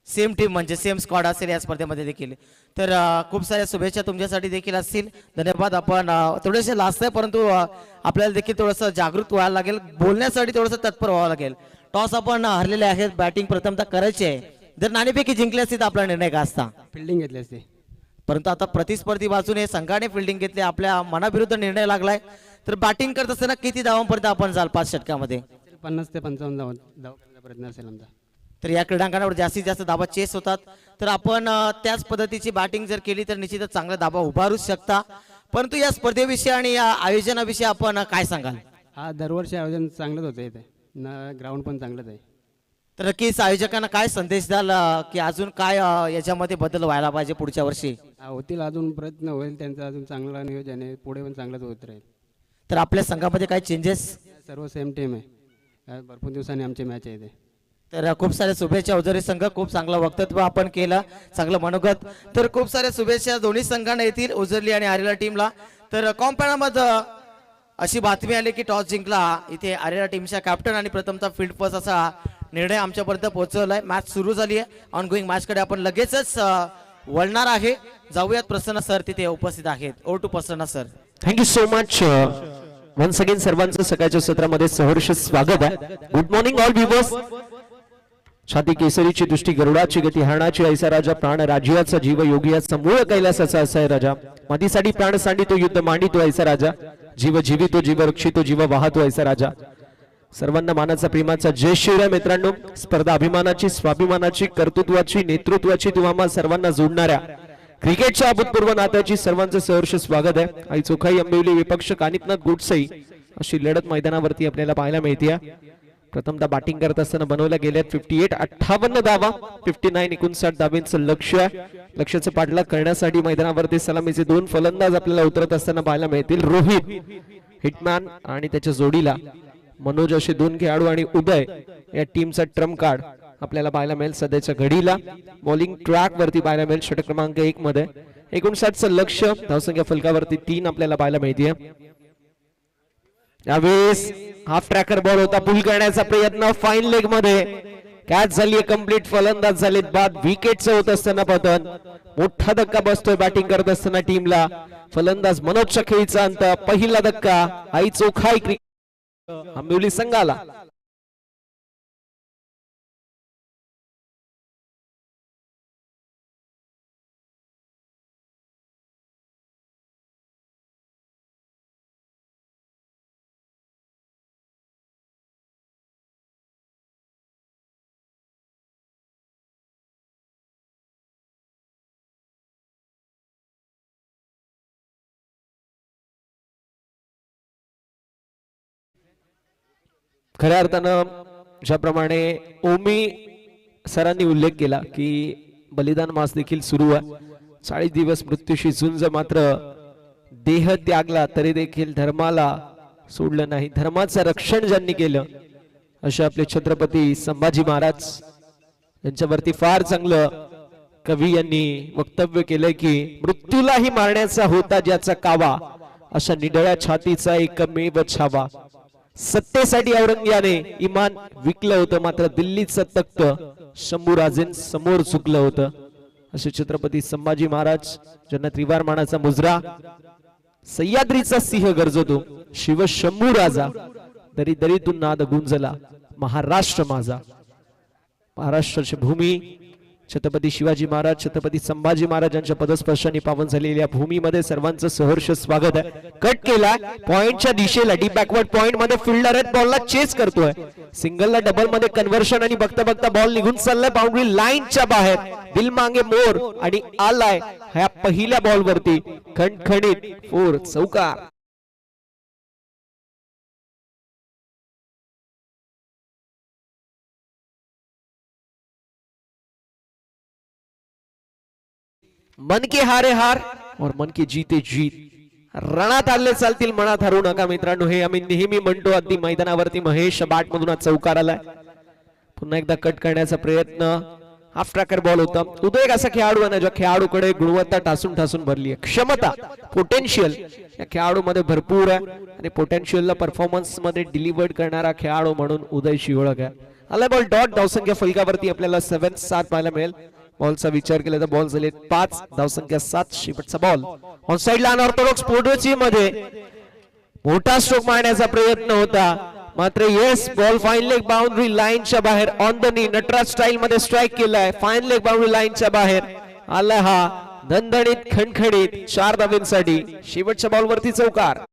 सेम टीम म्हणजे सेम स्क्वॉड असेल या स्पर्धेमध्ये देखील. तर खूप साऱ्या शुभेच्छा तुमच्यासाठी देखील असतील. धन्यवाद. आपण थोडेसे लास्ट आहे परंतु आपल्याला देखील थोडंसं जागृत व्हायला लागेल, बोलण्यासाठी थोडंसं तत्पर व्हावं लागेल. टॉस आपण हरलेले आहेत, बॅटिंग प्रथमतः करायची आहे. जर नाणेफेकी जिंकली असती तर आपला निर्णय काय असता? फिल्डिंग घेतली असते. परंतु आता प्रतिस्पर्धी बाजूने संघाने फिल्डिंग घेतली, आपल्या मनाविरुद्ध निर्णय लागलाय. तर बॅटिंग करत असताना किती धावांपर्यंत आपण जाल 5 षटकामध्ये? 50 ते 55 धावांचा प्रयत्न असेल आमचा. तर या क्रीडांगणावर जास्तीत जास्त धाबा चेस होतात. तर आपण त्याच पद्धतीची बॅटिंग जर केली तर निश्चितच चांगला धाबा उभारूच शकता. परंतु या स्पर्धेविषयी आणि या आयोजनाविषयी आपण काय सांगाल? हा दरवर्षी आयोजन चांगलंच होतं इथे, ग्राउंड पण चांगलंच आहे. तर नक्कीच आयोजकांना काय संदेश द्याल की अजून काय याच्यामध्ये बदल व्हायला पाहिजे पुढच्या वर्षी? होतील अजून प्रयत्न होईल त्यांचा, अजून चांगलं नियोजन आहे, पुढे पण चांगलंच होत राहील. तर आपल्या संघामध्ये काय चेंजेस? सर्व सेम टीम आहे, भरपूर दिवसांनी आमची मॅच आहे इथे. तर खूप साऱ्या शुभेच्छा उजरे संघ, खूप चांगलं वक्तव्य आपण केलं, चांगलं मनोगत. तर खूप साऱ्या शुभेच्छा दोन्ही संघांना येतील, उजरली आणि आरेला टीमला. तर कॉम्पॅनमध्ये अशी बातमी आली की टॉस जिंकला इथे आरेला टीमच्या कॅप्टन आणि प्रथमतः फील्ड फर्स्ट असा निर्णय आमच्यापर्यंत पोहोचवलाय. मॅच सुरू झाली आहे. ऑनगोईंग मॅचकडे आपण लगेचच वळणार आहे. जाऊयात, प्रसन्न सर तिथे उपस्थित आहेत. ओ to Prasanna sir. Thank you so much. Once again सर्वांचं सकाळच्या सत्रामध्ये सहर्ष स्वागत आहे. Good morning all viewers. छाती केसरीची दृष्टी गरुडाची गती हरणाची ऐसा राजा, प्राण राज्याचा जीव योगियाचा मूळ कैलासाचा असा आहे राजा. मातीसाठी प्राण सांडितो युद्ध मांडितो ऐसा राजा, जीव जीवितो जीव रक्षितो जीव वाहतो ऐसा राजा. सर्वांना मानाचा प्रेमाचा जय शिवराय. मित्रांनो, स्पर्धा अभिमानाची, स्वाभिमानाची, कर्तृत्वाची, नेतृत्वाची तुम्हा सर्वांना जोडणाऱ्या क्रिकेटच्या अभूतपूर्व नात्याची सर्वांचं सहर्ष स्वागत आहे. आई चोखाई आंबिवली विपक्ष कानिपनाथ गोडसई अशी लढत मैदानावरती आपल्याला पाहायला मिळते. प्रथमतः बॅटिंग करत असताना बनवल्या गेल्यात 58 धावा, 59 धावांचं लक्ष्य आहे. लक्ष्याचं पाठलाग करण्यासाठी मैदानावरती सलामीचे 2 फलंदाज आपल्याला उतरत असताना पाहायला मिळतील. रोहित हिटमॅन आणि त्याच्या जोडीला मनोज असे 2 खेळाडू आणि उदय या टीमचा ट्रम्प कार्ड आपल्याला पाहायला मिळेल. सध्याच्या घडीला बॉलिंग ट्रॅक वरती पाहायला मिळेल. षटक क्रमांक 1 मध्ये 59चं लक्ष्य, धावसंख्या फलकावरती 3 आपल्याला पाहायला मिळते. यावेळेस हाफ ट्रॅकर बॉल होता, पुल करण्याचा प्रयत्न, फाईन लेग मध्ये कॅच झाली, कंप्लीट फलंदाज झालेत बाद. विकेटचं होत असताना पतन, मोठा धक्का बसतोय बॅटिंग करत असताना टीमला. फलंदाज मनोजच्या खेळीचा अंत, पहिला धक्का आई चोखाई क्रिकेट आंबिवली संघाला. खऱ्या अर्थानं ज्याप्रमाणे ओमी सरांनी उल्लेख केला की बलिदान मास देखील सुरू आहे. 40 दिवस मृत्यूशी झुंज, मात्र देह त्यागला तरी देखील धर्माला सोडलं नाही. धर्माचं रक्षण ज्यांनी केलं असे आपले छत्रपती संभाजी महाराज यांच्यावरती फार चांगलं कवी यांनी वक्तव्य केलंय की मृत्यूलाही मारण्याचा होता ज्याचा कावा, अशा निडळ्या छातीचा एकमेव छावा. सत्तेसाठी औरंग्याने इमान विकलं होतं, मात्र दिल्लीचं तख्त शंभूराजेंसमोर झुकलं होतं. असे छत्रपती संभाजी महाराज ज्यांना त्रिवार मानाचा मुजरा, सह्याद्रीचा सिंह गरजतो, शिव शंभू राजा, दरी दरीतून नाद गुंजला महाराष्ट्र माझा. महाराष्ट्राची भूमी छत्रपती शिवाजी महाराज, छत्रपती संभाजी महाराजांच्या पदस्पर्शाने पावन झालेल्या भूमीमध्ये सर्वांचं सहर्ष स्वागत आहे. कट केला पॉइंटच्या दिशेला, डीप बॅकवर्ड पॉइंट मध्ये फिल्डर आहेत, बॉलला चेस करतोय. सिंगलला डबल मध्ये कन्व्हर्शन आणि बघता बघता बॉल निघून चाललाय बाउंड्री लाईनच्या बाहेर. दिल मांगे मोर आणि आलाय ह्या पहिल्या बॉल वरती खणखणीत 4 चौकार. मन के हारे हार और मन की जीते जीत. रणात आले चालतील, मनात हरू नका मित्रांनो, हे आम्ही नेहमी म्हणतो. अगदी मैदानावरती महेश बाट मधून चौकार आलाय. पुन्हा एकदा कट करण्याचा प्रयत्न, हाफ ट्रॅकर बॉल होता. उदय एक असा खेळाडू आहे ज्या खेळाडूकडे गुणवत्ता ठासून ठासून भरली आहे. क्षमता, पोटेन्शियल या खेळाडूमध्ये भरपूर आहे आणि पोटेन्शियलला परफॉर्मन्स मध्ये डिलिव्हर्ड करणारा खेळाडू म्हणून उदयची ओळख आहे. आला बॉल डॉट धावसंख्या फलकावरती आपल्याला 7 पाहायला मिळेल. बॉलचा विचार केला तर बॉल झाले 5, धावसंख्या 7. शेवटचा बॉल ऑन साइडला अनऑर्थोडॉक्स पोर्टोची मध्ये मोठा स्ट्रोक मारण्याचा प्रयत्न होता, मात्र येस बॉल फाईन लेग बाउंड्री लाईनच्या बाहेर on the knee Nataraj style मध्ये स्ट्राईक केलाय. फाईन लेग बाउंड्री लाईनच्या बाहेर आला हा दणदणीत खणखणीत 4 धावांसाठी. शेवटच्या बॉलवरती चौकार.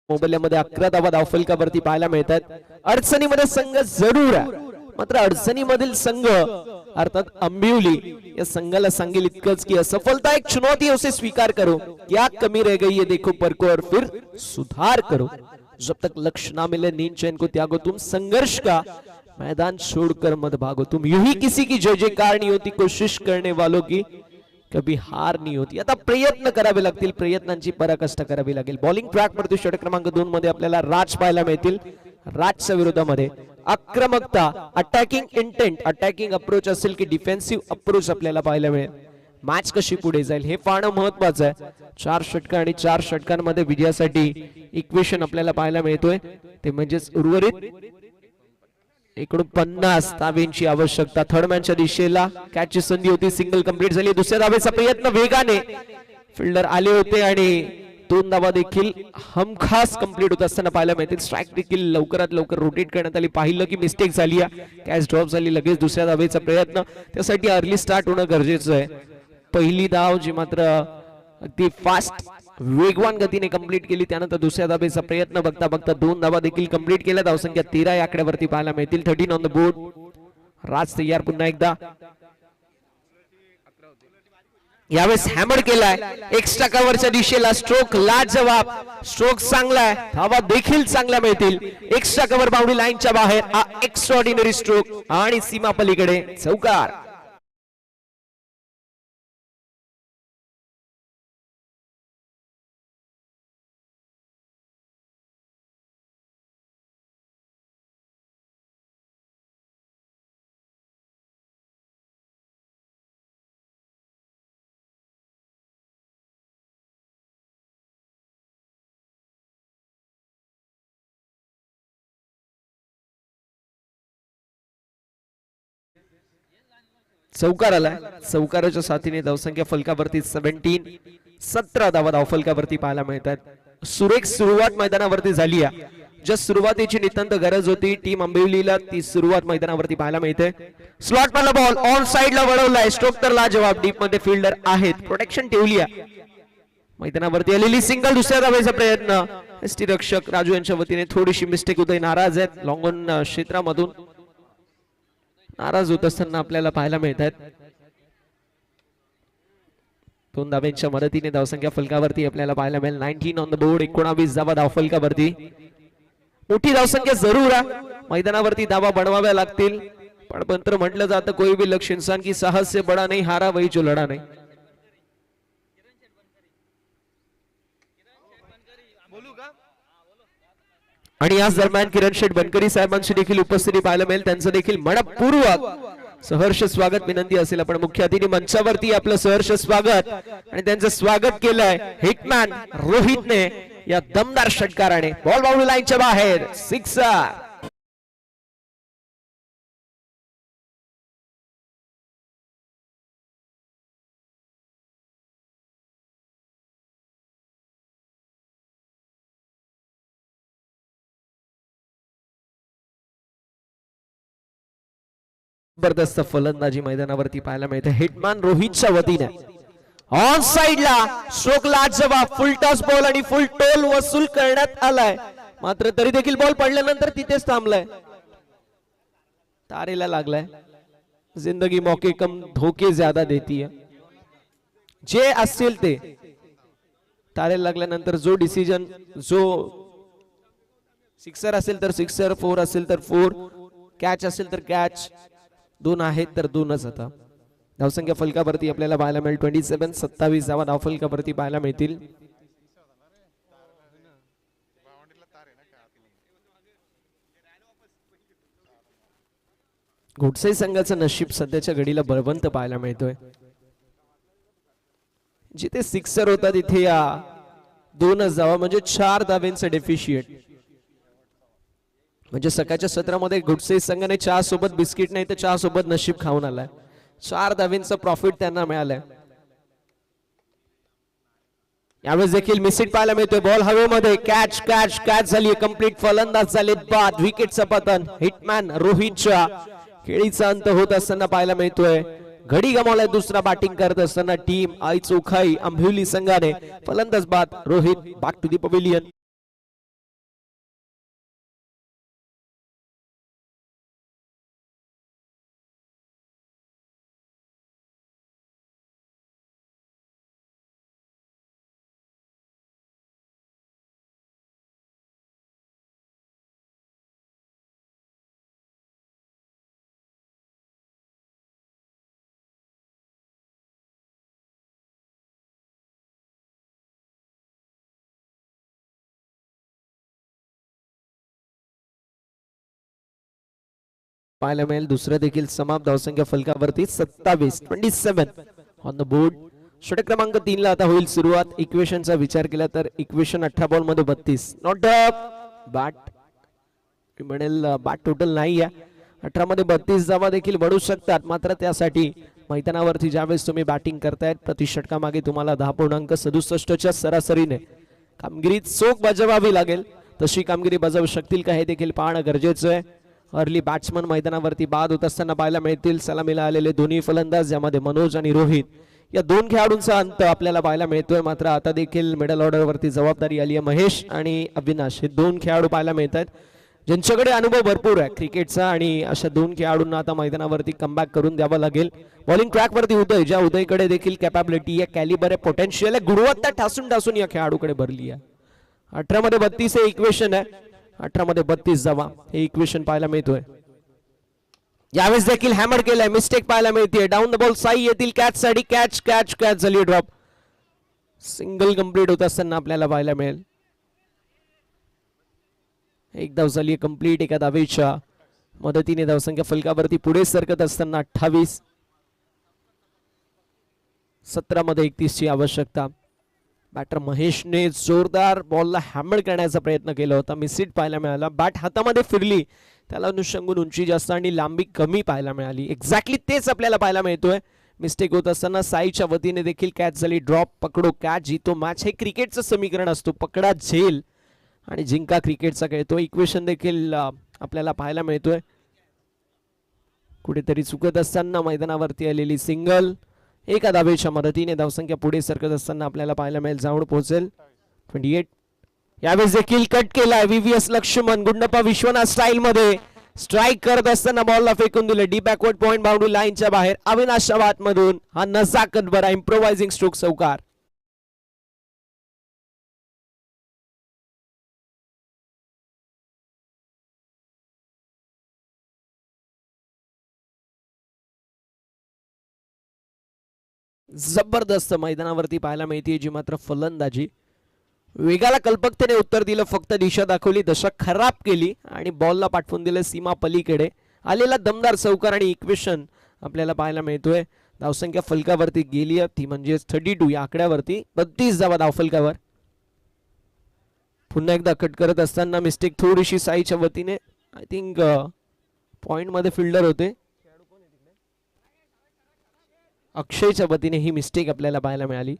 मोबदल्यामध्ये 11 धावा धावफलकावरती पाहायला मिळतात. अडचणीमध्ये संघ जरूर आहे, मात्र अडचणीमधील संघ अर्थात अंबिवली या संघाला सांगेल इतकंच की असफलता एक चुनौती उसे स्वीकार करो, क्या कमी रह गई है देखो परको और फिर सुधार करो. जब तक लक्ष्य ना मिले नींद चैन को त्यागो, तुम संघर्ष का मैदान छोड़कर मत भागो. तुम यूं ही किसी की जय जयकार नहीं होती, कोशिश करने वालों की कभी हार नहीं होती. आता प्रयत्न करावे लागतील, प्रयत्नांची पराकाष्ठा करावी लागेल. बॉलिंग ट्रॅक वरती षटक क्रमांक 2 मध्ये आपल्याला राज पाहायला मिळतील. राजच्या विरोधामध्ये आक्रमकता, अटॅकिंग इंटेंट, अटॅकिंग अप्रोच असेल की डिफेन्सिव्ह अप्रोच आपल्याला पाहायला मिळेल. मॅच कशी पुढे जाईल हे पाहणं महत्वाचं आहे. 4 षटक आणि 4 षटकांमध्ये विजयासाठी इक्वेशन आपल्याला पाहायला मिळतोय, ते म्हणजेच उर्वरित एकूण 50 धावांची आवश्यकता. थर्ड मॅनच्या दिशेला कॅचची संधी होती, सिंगल कंप्लीट झाली. दुसऱ्या धावेचा प्रयत्न वेगाने फिल्डर आले होते आणि 2 धावा देखील हमखास कंप्लीट होत असताना पाहायला मिळतील. स्ट्राईक देखील लवकरात लवकर रोटेट करण्यात आली. पाहिलं की मिस्टेक झाली, कॅच ड्रॉप झाली. लगेच दुसऱ्या धावेचा प्रयत्न, त्यासाठी अर्ली स्टार्ट होणं गरजेचं आहे. पहिली धाव जी मात्र अगदी फास्ट वेगवान गतीने कंप्लीट केली, त्यानंतर दुसऱ्या धावेचा प्रयत्न बघता बघता 2 धावा देखील कंप्लीट केल्या. धावसंख्या 13 या आकड्यावरती पाहायला मिळतील. 13 ऑन द बोर्ड. राज तयार पुन्हा एकदा, यावेळेस हॅमर केलाय एक्स्ट्रा कव्हरच्या दिशेला. स्ट्रोक लाजवाब, स्ट्रोक चांगला आहे, धावा देखील चांगल्या मिळतील. एक्स्ट्रा कव्हर बाउंड्री लाईनच्या बाहेर हा एक्स्ट्राऑर्डिनरी स्ट्रोक आणि सीमा पलीकडे चौकार. चौकार आलाय. चौकाराच्या साथीने धावसंख्या फलकावरती 17 धावा धावफलकावरती पाहायला मिळतात. सुरेख सुरुवात मैदानावरती झाली आहे. ज्या सुरुवातीची नितांत गरज होती टीम अंबिवलीला, ती सुरुवात मैदानावरती पाहायला मिळते. स्लॉट मधला बॉल ऑन साइडला वळवलाय. स्ट्रोक तर लाजवाब, डीप मध्ये फिल्डर आहेत, प्रोटेक्शन ठेवली आहे. मैदानावरती आलेली सिंगल. दुसऱ्या धावेचा प्रयत्न, एसटी रक्षक राजू यांच्या वतीने थोडीशी मिस्टेक होते, नाराज आहेत. लॉंग ऑन क्षेत्रामधून नाराज होत असताना आपल्याला पाहायला मिळतात. 2 धाव्यांच्या मदतीने धावसंख्या फलकावरती आपल्याला पाहायला मिळेल. 19 ऑन द बोर्ड. 19 धावा धावफलकावरती. मोठी धावसंख्या जरूर आहे, मैदानावरती धावा बनवाव्या लागतील, पण मंत्र म्हटलं जातं कोई भी लक्ष्य इंसान की साहस से बड़ा नहीं, हारा वही जो लढा नाही. आणि याच दरम्यान किरण शेठ बनकरी साहेबांची देखील उपस्थिती पाहायला मिळेल. त्यांचं देखील मनपूर्वक सहर्ष स्वागत विनंती असेल. आपण मुख्य अतिथी मंचावरती आपलं सहर्ष स्वागत आणि त्यांचं स्वागत केलंय हिटमॅन रोहितने या दमदार षटकाराने. बॉल बाउंड्री लाईनच्या बाहेर, सिक्सर. जबरदस्त फलंदाजी मैदानावरती पाहायला मिळते हिटमॅन रोहितच्या वतीने. ऑन साइडला स्ट्रोक लाजवाब, फुल टॉस बॉल आणि फुल टोल वसूल करण्यात आलाय, मात्र तरी देखील बॉल पडल्यानंतर तिथेच थांबलाय. तारेला लागलाय. जिंदगी मौके कम धोके ज्यादा देती है. जे असेल ते तारेला लागल्यानंतर जो डिसिजन, जो सिक्सर असेल तर सिक्सर, 4 असेल तर 4, कॅच असेल तर कॅच. 2 आहेत तर 2च. आता धावसंख्या फलकावरती आपल्याला पाहायला मिळेल 27. 27 धावा धावफलकावरती पाहायला मिळतील. घोटसई संघाचं नशीब सध्याच्या घडीला बळवंत पाहायला मिळतोय. जिथे सिक्सर होता तिथे या 2च धावा म्हणजे 4 धाव्यांचं डेफिशिएट. म्हणजे सकाळच्या सत्रामध्ये घोटसई संघाने चहा सोबत बिस्किट नाही तर चहा सोबत नशीब खाऊन आलाय. 4 धाव्यांचं प्रॉफिट त्यांना मिळालंय. यावेळेस देखील मिसिट पाहायला मिळतोय. बॉल हवेमध्ये, कॅच कॅच कॅच झाली कंप्लीट. फलंदाज झाले बाद. विकेटचं पतन हिटमॅन रोहितच्या खेळीचा अंत होत असताना पाहायला मिळतोय. घडी गमावलाय दुसरा बॅटिंग करत असताना टीम आई चोखाई आंबिवली संघाने. फलंदाज बाद. Rohit back to the pavilion. पाहायला मिळेल दुसरं देखील समाप्त. धावसंख्या फलकावरती 27 ऑन द बोर्ड. षटक क्रमांक 3 ला आता होईल सुरुवात. इक्वेशनचा विचार केला तर इक्वेशन 18 बॉल मध्ये 32. नॉट बॅट म्हणेल बॅट टोटल नाही आहे. 18 मध्ये 32 धावा देखील बनू शकतात. मात्र त्यासाठी मैदानावरती ज्यावेळेस तुम्ही बॅटिंग करतायत प्रति षटकामागे तुम्हाला 10.67 च्या सरासरीने कामगिरी चोख बजावावी लागेल. तशी कामगिरी बजावू शकतील का हे देखील पाहणं गरजेचं आहे. अर्ली बॅट्समन मैदानावरती बाद होत असताना पाहायला मिळतील. सलामीला आलेले दोन्ही फलंदाज ज्यामध्ये मनोज आणि रोहित या 2 खेळाडूंचा अंत आपल्याला पाहायला मिळतोय. मात्र आता देखील मिडल ऑर्डर वरती जबाबदारी आली आहे. महेश आणि अविनाश हे 2 खेळाडू पाहायला मिळत आहेत ज्यांच्याकडे अनुभव भरपूर आहे क्रिकेटचा. आणि अशा 2 खेळाडूंना आता मैदानावरती कमबॅक करून द्यावं लागेल. बॉलिंग ट्रॅक वरती उदय, ज्या उदयकडे देखील कॅपॅबिलिटी आहे, कॅलिबर आहे, पोटेन्शियल आहे, गुणवत्ता ठासून ठासून या खेळाडूकडे भरली आहे. 18 मध्ये 32 हे इक्वेशन आहे. 18 मध्ये 32 धावा हे इक्वेशन पाहायला मिळतोय. यावेळेस देखील हॅमर केलाय. मिस्टेक पाहायला मिळते. डाऊन द बॉल साई येतील कॅच साठी. कॅच कॅच कॅच झाली ड्रॉप. सिंगल कंप्लीट होत असताना आपल्याला पाहायला मिळेल. एक धाव झाली कंप्लीट एका धावेच्या मदतीने. धावसंख्या फलकावरती पुढे सरकत असताना 28. 17 मध्ये 31 ची आवश्यकता. बॅटर महेशने जोरदार बॉलला हॅमर करण्याचा प्रयत्न केला होता. मिसिट पाहायला मिळाला. बॅट हातामध्ये फिरली त्याला अनुषंगून उंची जास्त आणि लांबी कमी पाहायला मिळाली. एक्झॅक्टली तेच आपल्याला पाहायला मिळतोय. मिस्टेक होत असताना साईच्या वतीने देखील कॅच झाली. ड्रॉप पकडो कॅच जीतो मॅच हे क्रिकेटचं समीकरण असतो. पकडा झेल आणि जिंका क्रिकेटचा खेळतो. इक्वेशन देखील आपल्याला पाहायला मिळतोय. कुठेतरी चुकत असताना मैदानावरती आलेली सिंगल एका धावेच्या मदतीने धावसंख्या पुढे सरकत असताना आपल्याला पाहायला मिळेल. जाऊन पोहोचेल 28. यावेळेस देखील कट केलाय. व्हीव्हीएस लक्ष्मण गुंडप्पा विश्वनाथ स्टाईल मध्ये स्ट्राईक करत असताना बॉलला फेकून दिले डी बॅकवर्ड पॉइंट बाउंड्री लाईनच्या बाहेर. अविनाशच्या बाटमधून हा नजाकत बरा इम्प्रोवायझिंग स्ट्रोक चौकार. जबरदस्त मैदानावरती पाहायला मिळते जी मात्र फलंदाजी. वेगाला कल्पकतेने उत्तर दिलं. फक्त दिशा दाखवली, दशा खराब केली आणि बॉलला पाठवून दिलं सीमा पलीकडे. आलेला दमदार चौकार आणि इक्वेशन आपल्याला पाहायला मिळतोय. धावसंख्या फलकावरती गेली ती म्हणजे 32 या आकड्यावरती 32 धावा धावफलकावर. पुन्हा एकदा कट करत असताना मिस्टेक थोडीशी साईच्या वतीने. आय थिंक पॉइंट मध्ये फिल्डर होते. अक्षयच्या वतीने ही मिस्टेक आपल्याला पाहायला मिळाली.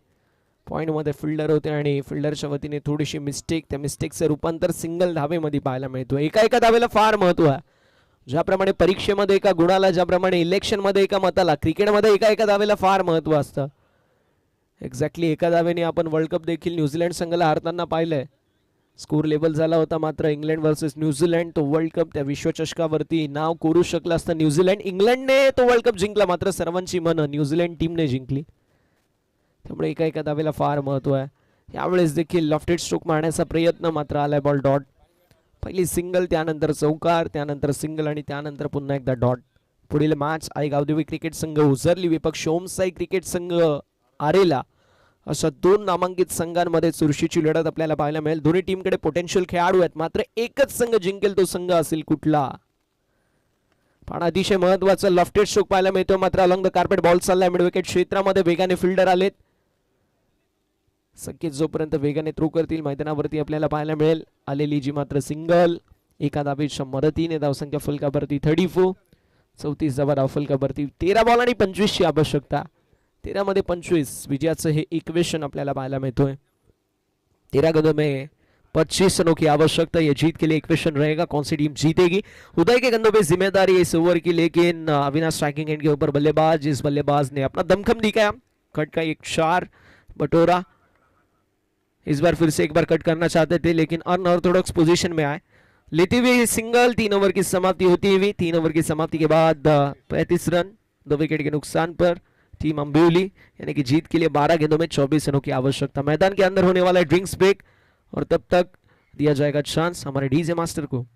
पॉइंट मध्ये फिल्डर होते आणि फिल्डरच्या वतीने थोडीशी मिस्टेक. त्या मिस्टेकचं रूपांतर सिंगल धावेमध्ये पाहायला मिळतो. एका धावेला फार महत्व आहे. ज्याप्रमाणे परीक्षेमध्ये एका गुणाला, ज्याप्रमाणे इलेक्शन मध्ये एका मताला, क्रिकेटमध्ये एका धावेला फार महत्व असतं. एक्झॅक्टली एका धावेने आपण वर्ल्ड कप देखील न्यूझीलंड संघाला हारताना पाहिलंय. स्कोर लेवल झाला होता मात्र इंग्लंड वर्सेस न्यूझीलंड तो वर्ल्ड कप त्या विश्वचषकावरती नाव कोरू शकलं असतं न्यूझीलंड. इंग्लंडने तो वर्ल्ड कप जिंकला मात्र सर्वांची मनं न्यूझीलंड टीमने जिंकली. त्यामुळे एका धावेला फार महत्व आहे. यावेळेस देखील लॉफ्टेड स्ट्रोक मारण्याचा प्रयत्न मात्र आलाय. Ball dot. पहिली सिंगल, त्यानंतर चौकार, त्यानंतर सिंगल आणि त्यानंतर पुन्हा एकदा डॉट. पुढील मॅच आई गावदेवी क्रिकेट संघ उजरली विपक्ष ओमसाई क्रिकेट संघ आरेला अशा दोन नामांकित संघांमध्ये चुरशीची लढत आपल्याला पाहायला मिळेल. दोन्ही टीमकडे पोटेन्शियल खेळाडू आहेत, मात्र एकच संघ जिंकेल तो संघ असेल कुठला. पण अतिशय महत्वाचा लॉफ्टेड स्ट्रोक पाहायला मिळतो, मात्र अलॉंग द कार्पेट बॉल चाललाय मिड विकेट क्षेत्रामध्ये. वेगाने फिल्डर आलेत, संकेत जोपर्यंत वेगाने थ्रो करतील मैदानावरती आपल्याला पाहायला मिळेल. आलेली जी मात्र सिंगल, एका धावेच्या मदतीने धावसंख्या फलकावरती 34, 34 धावा धाव फलकावरती. 13 बॉल आणि 25 ची आवश्यकता. 13 मध्ये 25 विजयाचं हे इक्वेशन आपल्याला पाहायला मिळतोय. 13 गेंदों में 25 रनों की आवश्यकता. ये जीत के लिए इक्वेशन रहेगा, कौन सी टीम जीतेगी. उदय के गेंदों पे जिम्मेदारी इस ओवर की, लेकिन अविनाश स्ट्राइकिंग एंड के ऊपर बल्लेबाज, जिस बल्लेबाज ने अपना दमखम दिखाया. कट का एक 4 बटोरा. इस बार फिर से एक बार कट करना चाहते थे, लेकिन अनऑर्थोडॉक्स पोजीशन में आए. लेते हुए सिंगल. 3 ओवर की समाप्ति होती हुई. 3 ओवर की समाप्ति के बाद 35 रन 2 विकेट के नुकसान पर टीम अंबिवली, यानी कि जीत के लिए 12 गेंदों में 24 रनों की आवश्यकता. मैदान के अंदर होने वाला है ड्रिंक्स ब्रेक, और तब तक दिया जाएगा चांस हमारे डीजे मास्टर को.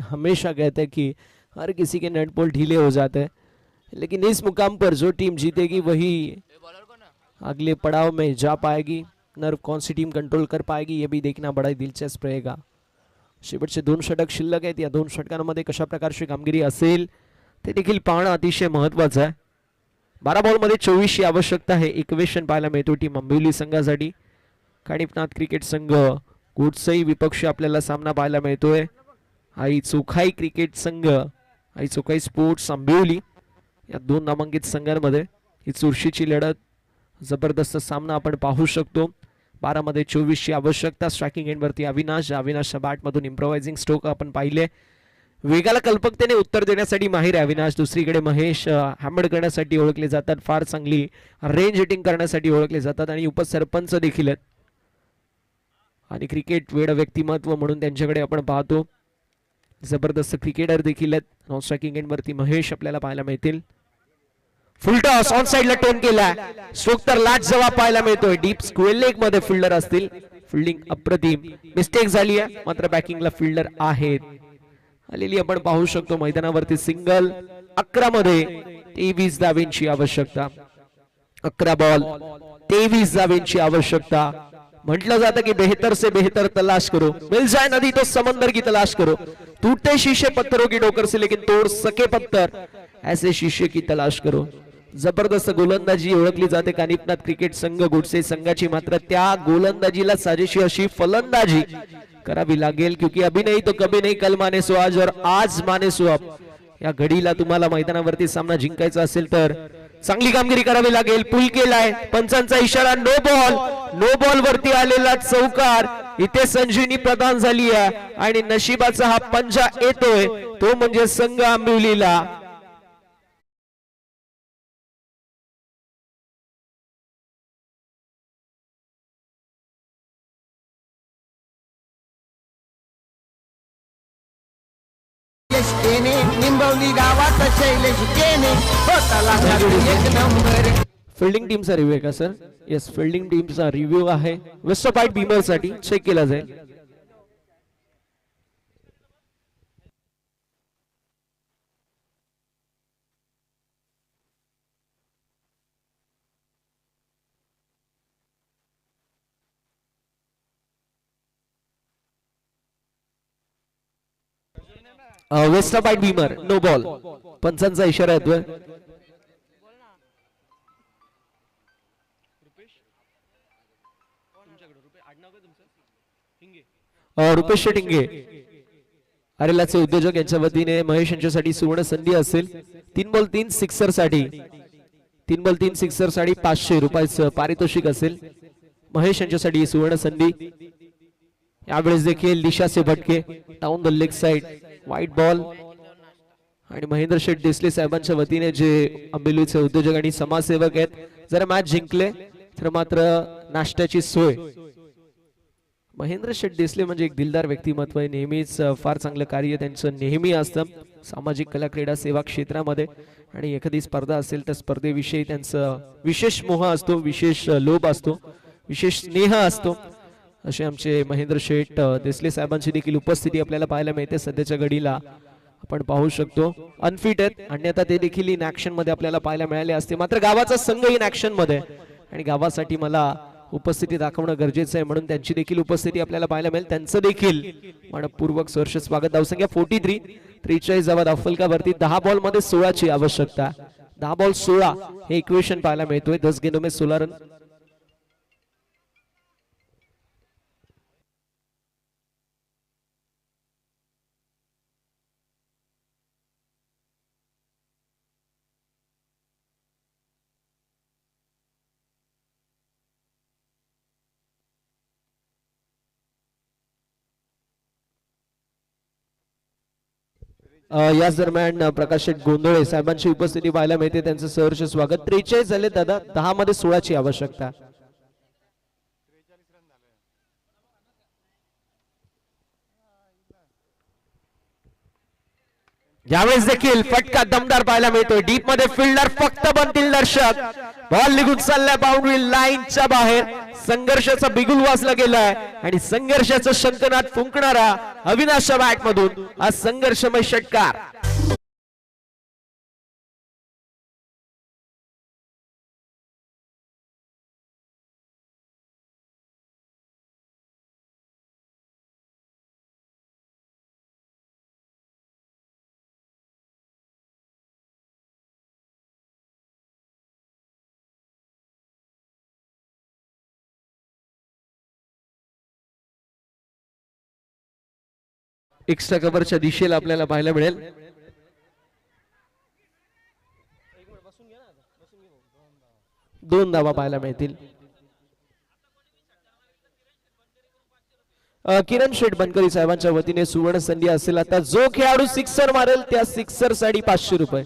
हमेशा कहते हैं कि हर किसी के नेट बॉल ढीले हो जाते हैं, लेकिन इस मुकाम पर जो टीम जीतेगी वही अगले पड़ाव में जा पाएगी. नर्व कौन सी टीम कंट्रोल कर पाएगी ये भी देखना बड़ा दिलचस्प रहेगा. शेवटचे 2 षटक शिल्लक आहेत, या 2 षटकांमध्ये कशा प्रकारची कामगिरी असेल ते देखील पाहणं अतिशय महत्वाचं आहे. 12 बॉलमध्ये 24 ची आवश्यकता आहे. इक्वेशन पाहायला मिळतो टीम अंबिवली संघासाठी. काणिपनाथ क्रिकेट संघ गोडसई विपक्ष आपल्याला सामना पाहायला मिळतोय. आई चोखाई क्रिकेट संघ, आई चोखाई स्पोर्ट्स अंबिवली, या 2 नामांकित संघांमध्ये ही चुरशीची लढत, जबरदस्त सामना आपण पाहू शकतो. 12 मध्ये 24 ची आवश्यकता. स्ट्रायकिंग एंड वरती अविनाशच्या बॅट मधून इम्प्रोवायझिंग स्ट्रोक आपण पाहिले. वेगाला कल्पकतेने उत्तर देण्यासाठी माहिर आहे अविनाश. दुसरीकडे महेश हॅमड करण्यासाठी ओळखले जातात, फार चांगली रेंज हिटिंग करण्यासाठी ओळखले जातात आणि उपसरपंच देखील आहेत. आणि क्रिकेट वेड व्यक्तिमत्व म्हणून त्यांच्याकडे आपण पाहतो. जबरदस्त क्रिकेटर देखील आहेत. नॉन स्ट्रायकिंग एंड वरती महेश आपल्याला पाहायला मिळतील. फुल टॉस ऑन साइडला टोन केला. स्ट्रोक तर लाट जवाब पाहायला मिळतोय. डीप स्क्वेअर लेग मध्ये फिल्डर असतील. फिल्डिंग अप्रतिम. मिस्टेक झाली आहे, मात्र बॅकिंगला फिल्डर आहेत. आलेली आपण पाहू शकतो मैदानावरती सिंगल. 11 मध्ये 23 धावेंची आवश्यकता. 11 बॉल 23 धावेंची आवश्यकता. म्हटलं जातं की बेहतर से बेहतर तलाश करो, मिल जाए नदी तो समंदर की तलाश करो, टूटे शीशे पत्थरों की ठोकर से लेकिन तोड़ सके पत्थर ऐसे शीशे की तलाश करो. जबरदस्त गोलंदाजी ओळखली जाते कानिपनाथ क्रिकेट संघ गोडसे संघाची, मात्र त्या गोलंदाजीला साजेशी अशी फलंदाजी करावी लागेल. क्योंकि अभी नहीं तो कभी नहीं, कल माने सो आज और आज माने सो अब. या घडीला तुम्हाला मैदानावरती सामना जिंकायचा असेल तर चांगली कामगिरी करावी लागेल. पुल केलाय, पंचांचा इशारा, नो बॉल. नो बॉल वरती आलेला चौकार, इथे संजीवनी प्रदान झाली आहे आणि नशिबाचा हा पंजा येतोय, तो म्हणजे संघ अंबिवलीला. शैलेश केने निंबवली गावात शैलेश केने होता लाखात एक नंबर. फिल्डिंग टीमचा रिव्ह्यू आहे का सर? येस, फिल्डिंग टीमचा रिव्ह्यू आहे वेस्टरपाईट बीमर साठी चेक केला जाईल. वेस्टरपाईट बीमर नो बॉल, पंचांचा इशारा येतोय. रुपेश टिंगे अरेलाचे उद्योजक यांच्या वतीने महेश यांच्यासाठी सुवर्ण संधी असेल. 3 बॉल 3 सिक्सर साठी 3 बॉल 3 सिक्सर साठी 500 रुपयाचं पारितोषिक असेल. महेश यांच्यासाठी सुवर्ण संधी. यावेळेस देखील दिशाचे भटके डाऊन द लेग साइड वाईट बॉल. आणि महेंद्र शेठ देसले साहेबांच्या वतीने जे आंबेलीचे उद्योजक आणि समाजसेवक आहेत, जर मॅच जिंकले तर मात्र नाश्त्याची सोय. महेंद्र शेठ देसले म्हणजे एक दिलदार व्यक्तिमत्व आहे. नेहमीच फार चांगलं कार्य त्यांचं नेहमी असतं सामाजिक कला क्रीडा सेवा क्षेत्रामध्ये. आणि एखादी स्पर्धा असेल तर स्पर्धेविषयी त्यांचं विशेष मोह असतो, विशेष लोभ असतो, विशेष स्नेह असतो. असे आमचे महेंद्र शेठ देसले साहेबांची देखील उपस्थिती आपल्याला पाहायला मिळते. सध्याच्या घडीला आपण पाहू शकतो अनफिट आहेत, अन्यथा ते देखील इन ऍक्शन मध्ये आपल्याला पाहायला मिळाले असते. मात्र गावाचा संघ इन ऍक्शन मध्ये आणि गावासाठी मला उपस्थिती दाखवणं गरजेचं आहे, म्हणून त्यांची देखील उपस्थिती आपल्याला पाहायला मिळेल. त्यांचं देखील मनपूर्वक सहर्ष स्वागत. धावसंख्या 43, 43 धावा धावफलकावरती. 10 बॉल मध्ये 16 ची आवश्यकता. 10 बॉल 16 हे इक्वेशन पाहायला मिळतोय. 10 गेंदों में 16 रन. याच दरम्यान प्रकाश शेठ गोंधळे साहेबांची उपस्थिती पाहायला मिळते. त्यांचं सहर्ष स्वागत. 43 झाले दादा, 10 मध्ये 16 ची आवश्यकता. यावेळेस देखील फटका दमदार पाहायला मिळतोय. डीप मध्ये फिल्डर फक्त बनतील दर्शक. बॉल निघून चाललाय बाउंड्री लाईनच्या बाहेर. संघर्षाचा बिगुल वाजला गेलाय आणि संघर्षाचा शंखनाद फुंकणारा अविनाशच्या बॅट मधून हा संघर्षमय षटकार. एक्स्ट्रा कव्हरच्या दिशेला आपल्याला पाहायला मिळेल. दोन धावा पाहायला मिळतील. किरण शेठ बनकरी साहेबांच्या वतीने सुवर्ण संधी असेल. आता जो खेळाडू सिक्सर मारेल त्या सिक्सर साठी 500 रुपये.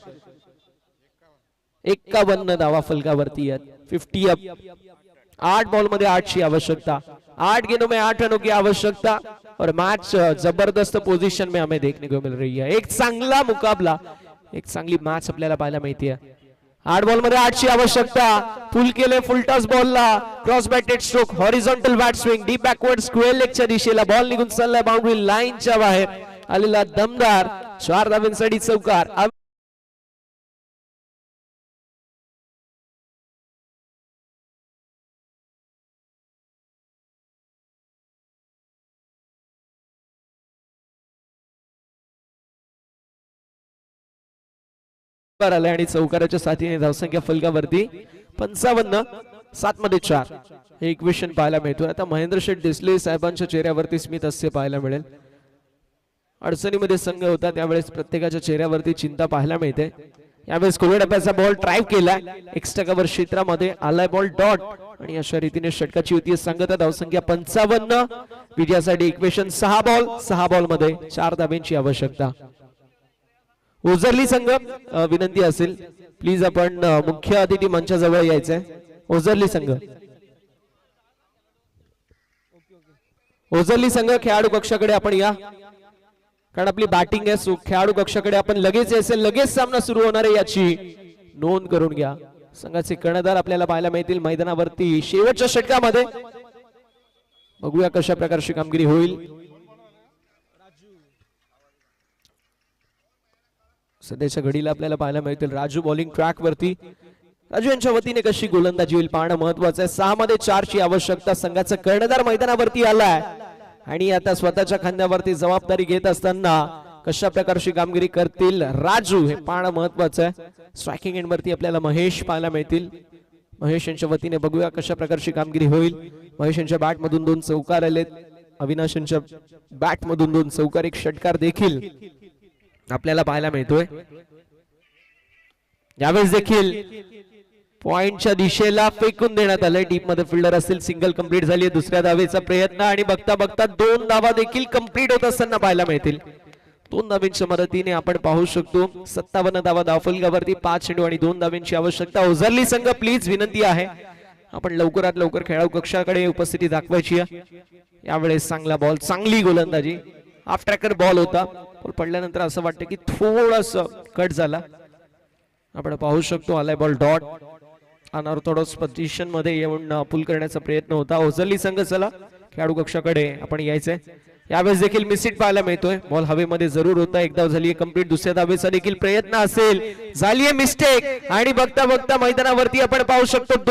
51 धावा फलकावरती आहेत. 50 अप. 8 बॉल मध्ये 8 ची आवश्यकता. 8 गेंदों में 8 रनों की आवश्यकता और मैच जबरदस्त पोजीशन में हमें देखने को मिल रही है. एक चांगला मुकाबला, एक चांगली मैच आपल्याला पाहायला मिळते. 8 बॉल मध्ये 8 ची आवश्यकता. फुल केले फुल टॉस बॉलला. Cross batted stroke, horizontal bat swing, deep backward square लेगच्या दिशेला. बॉल निघून चाललाय बाउंड्री लाईनच्या बाहेर. आलेला दमदार 4 धावांसाठी चौकार. आले आणि चौकाराच्या साथीने धावसंख्या फलकावरती 55, 7 मध्ये 4 हे इक्वेशन पाहायला मिळतो. आता महेंद्र शेठ देसले साहेबांच्या चेहऱ्यावरती स्मित हास्य पाहायला मिळेल. अडचणीमध्ये संघ होता त्यावेळेस प्रत्येकाच्या चेहऱ्यावरती चिंता पाहायला मिळते. यावेळेस कोलडप्याचा बॉल ड्राइव्ह केला. एक्स्ट्रा कव्हर क्षेत्रामध्ये आलाय बॉल डॉट आणि अशा रीतीने षटकाची होती सांगता. धावसंख्या 55. विजयासाठी इक्वेशन 6 बॉल 6 बॉल मध्ये 4 धाब्यांची आवश्यकता. ओझरली संघ विनंती असेल प्लीज आपण मुख्य अतिथी मंचाजवळ यायचंय. ओझरली संघ, ओझरली संघ खेळाडू कक्षाकडे आपण या. कारण आपली बॅटिंग आहे. सो खेळाडू कक्षाकडे आपण लगेच यायचे, लगेच सामना सुरू होणार आहे याची नोंद करून घ्या. संघाचे कर्णधार आपल्याला पाहायला मिळतील मैदानावरती शेवटच्या षटकामध्ये. बघूया कशा प्रकारची कामगिरी होईल. सध्याच्या घडीला आपल्याला पाहायला मिळतील राजू बॉलिंग ट्रॅक वरती. राजू यांच्या वतीने कशी गोलंदाजी होईल पाहणं महत्वाचं आहे. 6 मध्ये 4 ची आवश्यकता. संघाचा कर्णधार मैदानावरती आलाय आणि आता स्वतःच्या खांद्यावरती जबाबदारी घेत असताना कशा प्रकारची कामगिरी करतील राजू हे पाहणं महत्वाचं आहे. स्ट्रायकिंग एंड वरती आपल्याला महेश पाहायला मिळतील. महेश यांच्या वतीने बघूया कशा प्रकारची कामगिरी होईल. महेश यांच्या बॅट मधून 2 चौकार आलेत. अविनाश यांच्या बॅट मधून 2 चौकार, 1 षटकार देखील आपल्याला पाहायला मिळतोय. यावेळेस देखील पॉइंटच्या दिशेला फेकून देण्यात आलंय. डीप मध्ये फिल्डर असतील. सिंगल कंप्लीट झाली. दुसऱ्या धावेचा प्रयत्न आणि बघता बघता 2 धावा देखील कंप्लीट होत असताना पाहायला मिळतील. 2 धावांच्या मदतीने आपण पाहू शकतो 57 धावा धावफलकावरती. 5 चेंडू आणि 2 धावांची आवश्यकता. ओझरली संघ प्लीज विनंती आहे आपण लवकरात लवकर खेळाडू कक्षाकडे उपस्थिती दाखवायची आहे. यावेळेस चांगला बॉल, चांगली गोलंदाजी. हाफ ट्रॅकर बॉल होता. बॉल पडल्यानंतर असं वाटतं की थोडस कट झाला. आपण पाहू शकतो आलाय बॉल डॉट. अनऑर्थोडॉक्स पोझिशन मध्ये येऊन पुल करण्याचा प्रयत्न होता. ओझरली संघ चला खेळाडू कक्षाकडे आपण यायचंय. यावेळेस देखील मिसहिट पाहायला मिळतोय. बॉल हवेमध्ये जरूर होता. एक धाव झाली कंप्लीट. दुसऱ्या धावेचा देखील प्रयत्न असेल. झालीये मिस्टेक आणि बघता बघता मैदानावरती आपण पाहू शकतो